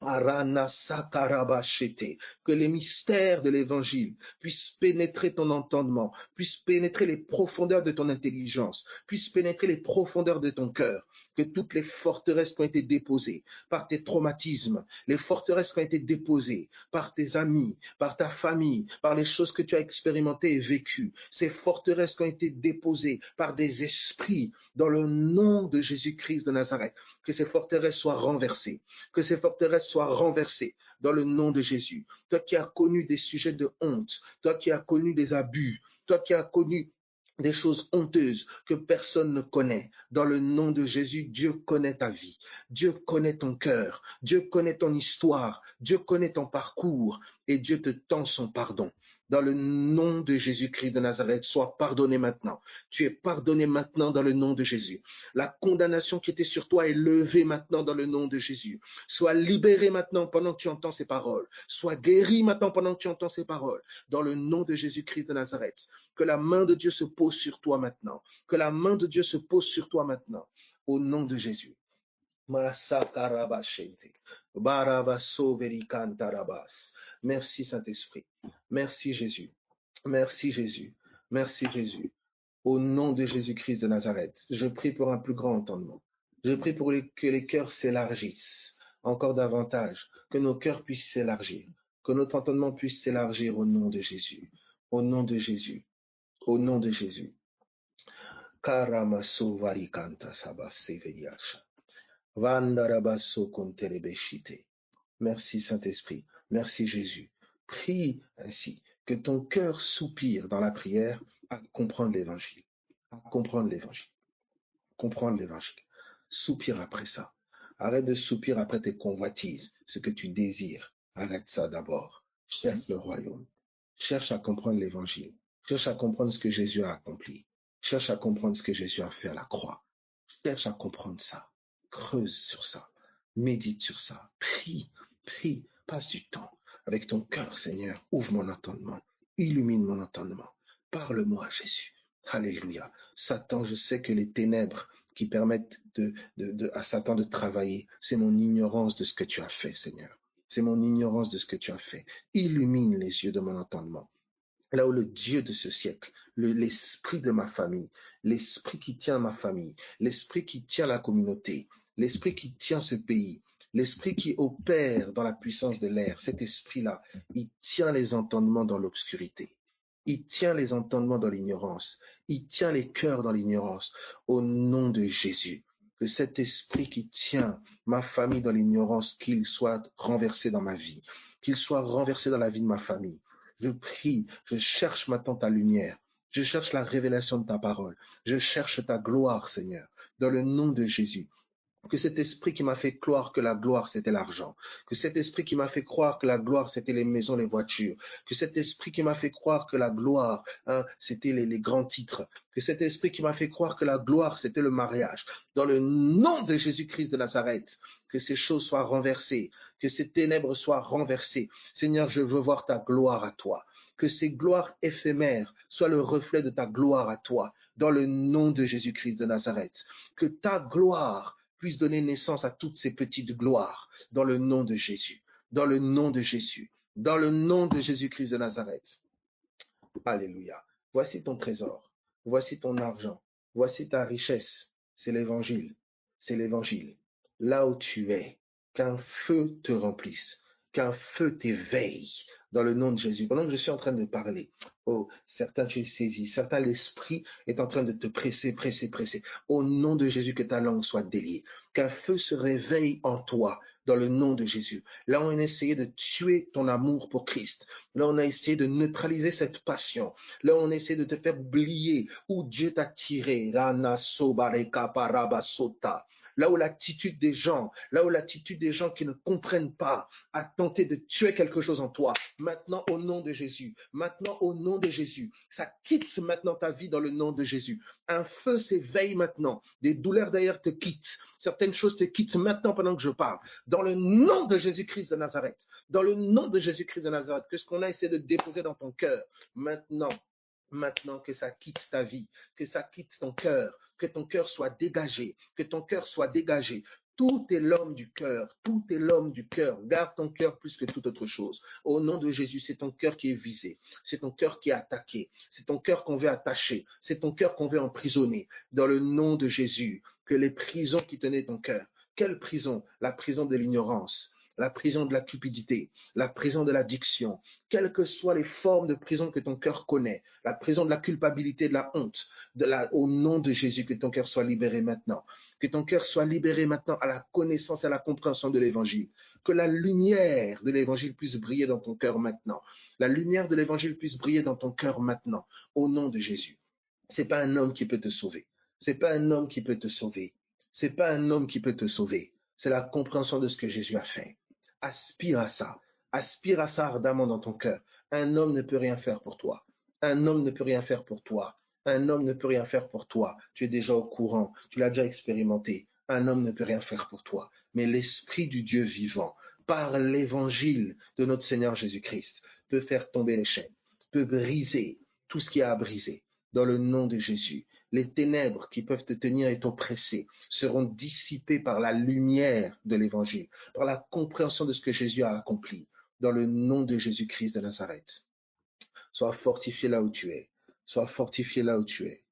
Arana Sakarabashete, que les mystères de l'évangile puissent pénétrer ton entendement, puissent pénétrer les profondeurs de ton intelligence, puissent pénétrer les profondeurs de ton cœur, que toutes les forteresses qui ont été déposées par tes traumatismes, les forteresses qui ont été déposées par tes amis, par ta famille, par les choses que tu as expérimentées et vécues, ces forteresses qui ont été déposées par des esprits dans le nom de Jésus-Christ de Nazareth, que ces forteresses soient renversées, que ces forteresses soient renversées dans le nom de Jésus. Toi qui as connu des sujets de honte, toi qui as connu des abus, toi qui as connu des choses honteuses que personne ne connaît. Dans le nom de Jésus, Dieu connaît ta vie. Dieu connaît ton cœur. Dieu connaît ton histoire. Dieu connaît ton parcours et Dieu te tend son pardon. dans le nom de Jésus-Christ de Nazareth, sois pardonné maintenant. Tu es pardonné maintenant dans le nom de Jésus. La condamnation qui était sur toi est levée maintenant dans le nom de Jésus. Sois libéré maintenant pendant que tu entends ces paroles. Sois guéri maintenant pendant que tu entends ces paroles. Dans le nom de Jésus-Christ de Nazareth. Que la main de Dieu se pose sur toi maintenant. Que la main de Dieu se pose sur toi maintenant. Au nom de Jésus. Merci Saint-Esprit. Merci Jésus. Merci Jésus. Merci Jésus. Au nom de Jésus-Christ de Nazareth, je prie pour un plus grand entendement. Je prie pour que les cœurs s'élargissent encore davantage, que nos cœurs puissent s'élargir, que notre entendement puisse s'élargir au nom de Jésus. Au nom de Jésus. Au nom de Jésus. Karamaso varikanta sabaseveliasha. Vandarabaso konterebeshite. Merci Saint-Esprit. Merci Jésus. Prie ainsi que ton cœur soupire dans la prière à comprendre l'évangile. À comprendre l'évangile. Comprendre l'évangile. Soupire après ça. Arrête de soupirer après tes convoitises, ce que tu désires. Arrête ça d'abord. Cherche le royaume. Cherche à comprendre l'évangile. Cherche à comprendre ce que Jésus a accompli. Cherche à comprendre ce que Jésus a fait à la croix. Cherche à comprendre ça. Creuse sur ça. Médite sur ça. Prie. Prie. Passe du temps avec ton cœur, Seigneur. Ouvre mon entendement. Illumine mon entendement. Parle-moi, Jésus. Alléluia. Satan, je sais que les ténèbres qui permettent à Satan de travailler, c'est mon ignorance de ce que tu as fait, Seigneur. C'est mon ignorance de ce que tu as fait. Illumine les yeux de mon entendement. Là où le Dieu de ce siècle, l'esprit de ma famille, l'esprit qui tient ma famille, l'esprit qui tient la communauté, l'esprit qui tient ce pays, l'esprit qui opère dans la puissance de l'air, cet esprit-là, il tient les entendements dans l'obscurité. Il tient les entendements dans l'ignorance. Il tient les cœurs dans l'ignorance. Au nom de Jésus, que cet esprit qui tient ma famille dans l'ignorance, qu'il soit renversé dans ma vie, qu'il soit renversé dans la vie de ma famille. Je prie, je cherche maintenant ta lumière. Je cherche la révélation de ta parole. Je cherche ta gloire, Seigneur, dans le nom de Jésus. Que cet esprit qui m'a fait croire que la gloire, c'était l'argent. Que cet esprit qui m'a fait croire que la gloire, c'était les maisons, les voitures. Que cet esprit qui m'a fait croire que la gloire, c'était les grands titres. Que cet esprit qui m'a fait croire que la gloire, c'était le mariage. Dans le nom de Jésus-Christ de Nazareth, que ces choses soient renversées. Que ces ténèbres soient renversées. Seigneur, je veux voir ta gloire à toi. Que ces gloires éphémères soient le reflet de ta gloire à toi. Dans le nom de Jésus-Christ de Nazareth. Que ta gloire puisse donner naissance à toutes ces petites gloires dans le nom de Jésus, dans le nom de Jésus, dans le nom de Jésus-Christ de Nazareth. Alléluia. Voici ton trésor, voici ton argent, voici ta richesse. C'est l'évangile, c'est l'évangile. Là où tu es, qu'un feu te remplisse, qu'un feu t'éveille dans le nom de Jésus. Pendant que je suis en train de parler, oh, certains tu es saisi, certains l'esprit est en train de te presser, presser, presser. Au nom de Jésus, que ta langue soit déliée, qu'un feu se réveille en toi dans le nom de Jésus. Là, on a essayé de tuer ton amour pour Christ. Là, on a essayé de neutraliser cette passion. Là, on a essayé de te faire oublier où Dieu t'a tiré. Là où l'attitude des gens, qui ne comprennent pas, a tenté de tuer quelque chose en toi. Maintenant, au nom de Jésus, ça quitte maintenant ta vie dans le nom de Jésus. Un feu s'éveille maintenant. Des douleurs d'ailleurs te quittent. Certaines choses te quittent maintenant pendant que je parle. Dans le nom de Jésus-Christ de Nazareth. Dans le nom de Jésus-Christ de Nazareth. Que ce qu'on a essayé de déposer dans ton cœur, maintenant que ça quitte ta vie, que ça quitte ton cœur, que ton cœur soit dégagé, que ton cœur soit dégagé. Tout est l'homme du cœur, tout est l'homme du cœur. Garde ton cœur plus que toute autre chose. Au nom de Jésus, c'est ton cœur qui est visé, c'est ton cœur qui est attaqué, c'est ton cœur qu'on veut attacher, c'est ton cœur qu'on veut emprisonner. Dans le nom de Jésus, que les prisons qui tenaient ton cœur, quelle prison? La prison de l'ignorance, la prison de la cupidité, la prison de l'addiction, quelles que soient les formes de prison que ton cœur connaît, la prison de la culpabilité, de la honte, au nom de Jésus, que ton cœur soit libéré maintenant. Que ton cœur soit libéré maintenant à la connaissance et à la compréhension de l'évangile. Que la lumière de l'évangile puisse briller dans ton cœur maintenant. La lumière de l'évangile puisse briller dans ton cœur maintenant, au nom de Jésus. C'est pas un homme qui peut te sauver. C'est pas un homme qui peut te sauver. C'est pas un homme qui peut te sauver. C'est la compréhension de ce que Jésus a fait. Aspire à ça. Aspire à ça ardemment dans ton cœur. Un homme ne peut rien faire pour toi. Un homme ne peut rien faire pour toi. Un homme ne peut rien faire pour toi. Tu es déjà au courant. Tu l'as déjà expérimenté. Un homme ne peut rien faire pour toi. Mais l'Esprit du Dieu vivant, par l'évangile de notre Seigneur Jésus-Christ, peut faire tomber les chaînes, peut briser tout ce qui a à briser. Dans le nom de Jésus, les ténèbres qui peuvent te tenir et t'oppresser seront dissipées par la lumière de l'évangile, par la compréhension de ce que Jésus a accompli. Dans le nom de Jésus-Christ de Nazareth. Sois fortifié là où tu es. Sois fortifié là où tu es.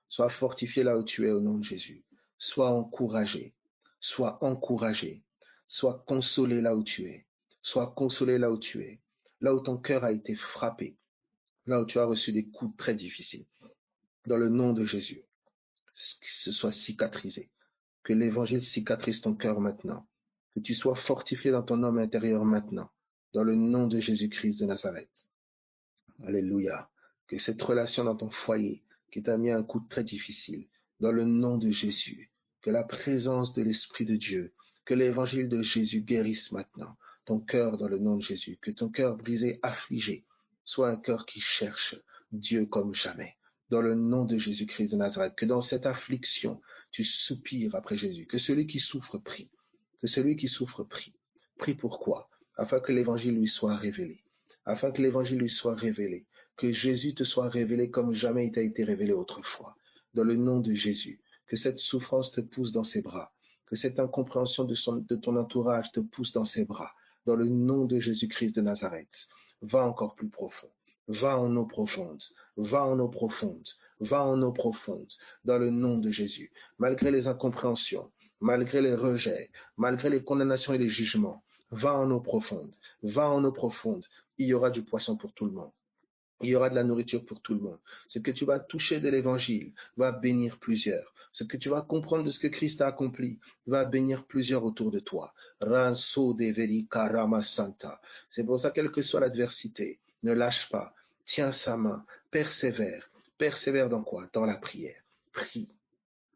Sois fortifié là où tu es au nom de Jésus. Sois encouragé. Sois encouragé. Sois consolé là où tu es. Sois consolé là où tu es. Là où ton cœur a été frappé. Là où tu as reçu des coups très difficiles. Dans le nom de Jésus. Que ce soit cicatrisé. Que l'évangile cicatrise ton cœur maintenant. Que tu sois fortifié dans ton homme intérieur maintenant. Dans le nom de Jésus-Christ de Nazareth. Alléluia. Que cette relation dans ton foyer qui t'a mis un coup très difficile, dans le nom de Jésus, que la présence de l'Esprit de Dieu, que l'évangile de Jésus guérisse maintenant ton cœur dans le nom de Jésus, que ton cœur brisé, affligé, soit un cœur qui cherche Dieu comme jamais. Dans le nom de Jésus-Christ de Nazareth, que dans cette affliction, tu soupires après Jésus, que celui qui souffre prie, que celui qui souffre prie. Prie pourquoi? Afin que l'évangile lui soit révélé. Afin que l'évangile lui soit révélé, que Jésus te soit révélé comme jamais il t'a été révélé autrefois. Dans le nom de Jésus, que cette souffrance te pousse dans ses bras, que cette incompréhension de ton entourage te pousse dans ses bras. Dans le nom de Jésus-Christ de Nazareth, va encore plus profond. Va en eau profonde, va en eau profonde, va en eau profonde, dans le nom de Jésus. Malgré les incompréhensions, malgré les rejets, malgré les condamnations et les jugements, va en eau profonde, va en eau profonde. Il y aura du poisson pour tout le monde. Il y aura de la nourriture pour tout le monde. Ce que tu vas toucher de l'évangile va bénir plusieurs. Ce que tu vas comprendre de ce que Christ a accompli va bénir plusieurs autour de toi. Ranso deveri karama santa. C'est pour ça, quelle que soit l'adversité, ne lâche pas. Tiens sa main. Persévère. Persévère dans quoi? Dans la prière. Prie.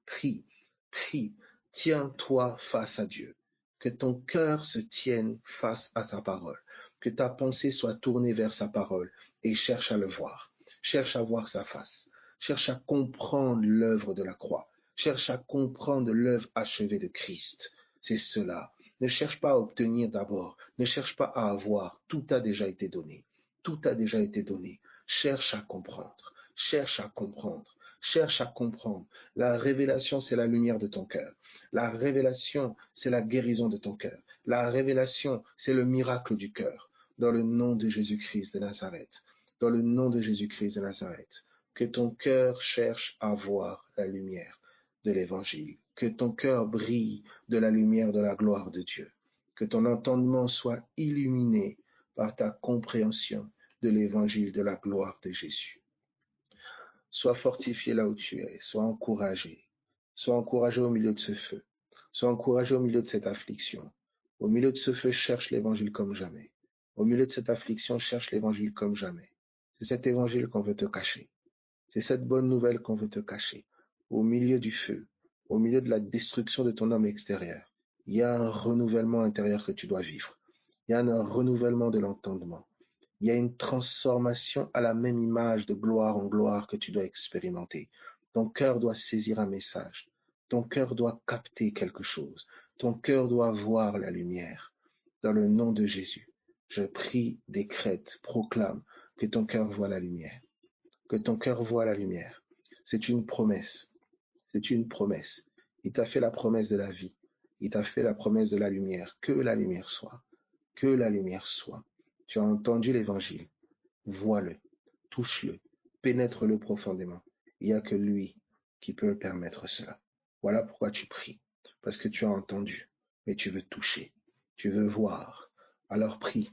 Prie. Prie. Tiens-toi face à Dieu. Que ton cœur se tienne face à sa parole. Que ta pensée soit tournée vers sa parole et cherche à le voir. Cherche à voir sa face. Cherche à comprendre l'œuvre de la croix. Cherche à comprendre l'œuvre achevée de Christ. C'est cela. Ne cherche pas à obtenir d'abord. Ne cherche pas à avoir. Tout a déjà été donné. Tout a déjà été donné. Cherche à comprendre. Cherche à comprendre. Cherche à comprendre. La révélation, c'est la lumière de ton cœur. La révélation, c'est la guérison de ton cœur. La révélation, c'est le miracle du cœur. Dans le nom de Jésus-Christ de Nazareth. Dans le nom de Jésus-Christ de Nazareth. Que ton cœur cherche à voir la lumière de l'évangile. Que ton cœur brille de la lumière de la gloire de Dieu. Que ton entendement soit illuminé par ta compréhension de l'évangile de la gloire de Jésus. Sois fortifié là où tu es, sois encouragé. Sois encouragé au milieu de ce feu. Sois encouragé au milieu de cette affliction. Au milieu de ce feu, cherche l'évangile comme jamais. Au milieu de cette affliction, cherche l'évangile comme jamais. C'est cet évangile qu'on veut te cacher. C'est cette bonne nouvelle qu'on veut te cacher. Au milieu du feu, au milieu de la destruction de ton homme extérieur, il y a un renouvellement intérieur que tu dois vivre. Il y a un renouvellement de l'entendement. Il y a une transformation à la même image de gloire en gloire que tu dois expérimenter. Ton cœur doit saisir un message. Ton cœur doit capter quelque chose. Ton cœur doit voir la lumière. Dans le nom de Jésus, je prie, décrète, proclame que ton cœur voit la lumière. Que ton cœur voit la lumière. C'est une promesse. C'est une promesse. Il t'a fait la promesse de la vie. Il t'a fait la promesse de la lumière. Que la lumière soit. Que la lumière soit. Tu as entendu l'évangile. Vois-le. Touche-le. Pénètre-le profondément. Il n'y a que lui qui peut permettre cela. Voilà pourquoi tu pries. Parce que tu as entendu. Mais tu veux toucher. Tu veux voir. Alors prie.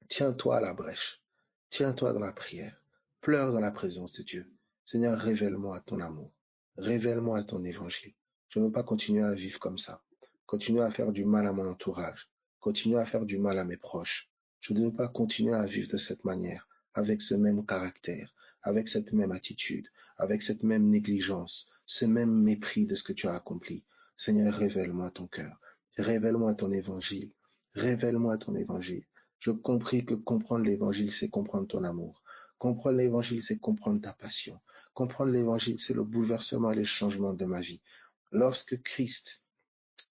Tiens-toi à la brèche. Tiens-toi dans la prière. Pleure dans la présence de Dieu. Seigneur, révèle-moi ton amour. Révèle-moi ton évangile. Je ne veux pas continuer à vivre comme ça. Continuer à faire du mal à mon entourage. Continuer à faire du mal à mes proches. Je ne veux pas continuer à vivre de cette manière, avec ce même caractère, avec cette même attitude, avec cette même négligence, ce même mépris de ce que tu as accompli. Seigneur, révèle-moi ton cœur. Révèle-moi ton évangile. Révèle-moi ton évangile. Je compris que comprendre l'évangile, c'est comprendre ton amour. Comprendre l'évangile, c'est comprendre ta passion. Comprendre l'évangile, c'est le bouleversement et le changement de ma vie. Lorsque Christ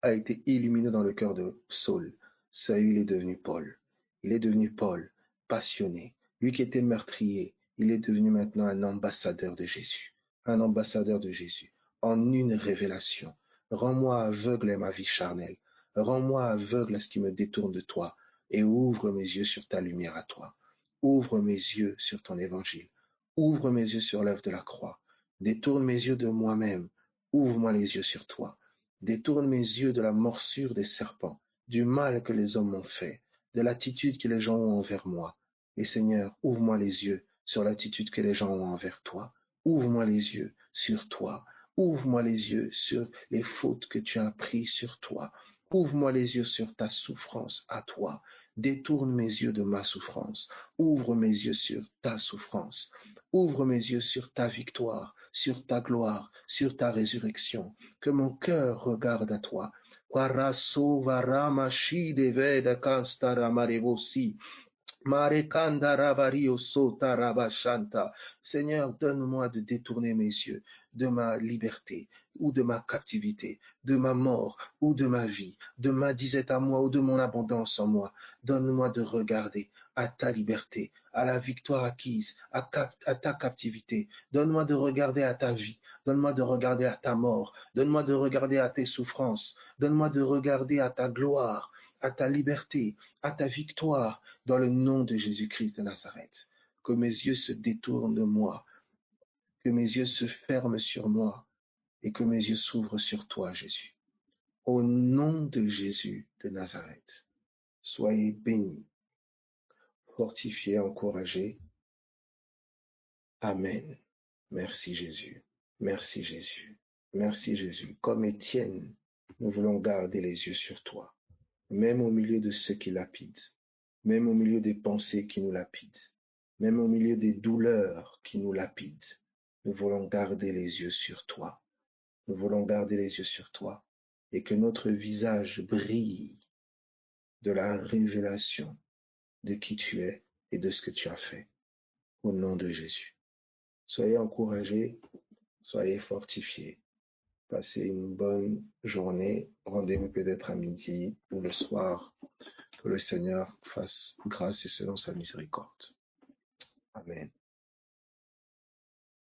a été illuminé dans le cœur de Saul, Saül est devenu Paul. Il est devenu Paul, passionné. Lui qui était meurtrier, il est devenu maintenant un ambassadeur de Jésus. Un ambassadeur de Jésus. En une révélation. Rends-moi aveugle à ma vie charnelle. Rends-moi aveugle à ce qui me détourne de toi. Et ouvre mes yeux sur ta lumière à toi. Ouvre mes yeux sur ton évangile. Ouvre mes yeux sur l'œuvre de la croix. Détourne mes yeux de moi-même. Ouvre-moi les yeux sur toi. Détourne mes yeux de la morsure des serpents, du mal que les hommes m'ont fait, de l'attitude que les gens ont envers moi. Et Seigneur, ouvre-moi les yeux sur l'attitude que les gens ont envers toi. Ouvre-moi les yeux sur toi. Ouvre-moi les yeux sur les fautes que tu as prises sur toi. Ouvre-moi les yeux sur ta souffrance à toi. Détourne mes yeux de ma souffrance. Ouvre mes yeux sur ta souffrance. Ouvre mes yeux sur ta victoire, sur ta gloire, sur ta résurrection. Que mon cœur regarde à toi. Seigneur, donne-moi de détourner mes yeux de ma liberté ou de ma captivité, de ma mort ou de ma vie, de ma disette à moi ou de mon abondance en moi. Donne-moi de regarder à ta liberté, à la victoire acquise, à ta captivité. Donne-moi de regarder à ta vie. Donne-moi de regarder à ta mort. Donne-moi de regarder à tes souffrances. Donne-moi de regarder à ta gloire, à ta liberté, à ta victoire, dans le nom de Jésus-Christ de Nazareth. Que mes yeux se détournent de moi, que mes yeux se ferment sur moi et que mes yeux s'ouvrent sur toi, Jésus. Au nom de Jésus de Nazareth, soyez bénis, fortifiés, encouragés. Amen. Merci Jésus. Merci Jésus. Merci Jésus. Comme Étienne, nous voulons garder les yeux sur toi, même au milieu de ceux qui lapident, même au milieu des pensées qui nous lapident, même au milieu des douleurs qui nous lapident. Nous voulons garder les yeux sur toi. Nous voulons garder les yeux sur toi et que notre visage brille de la révélation de qui tu es et de ce que tu as fait. Au nom de Jésus. Soyez encouragés, soyez fortifiés. Passez une bonne journée. Rendez-vous peut-être à midi ou le soir. Que le Seigneur fasse grâce et selon sa miséricorde. Amen.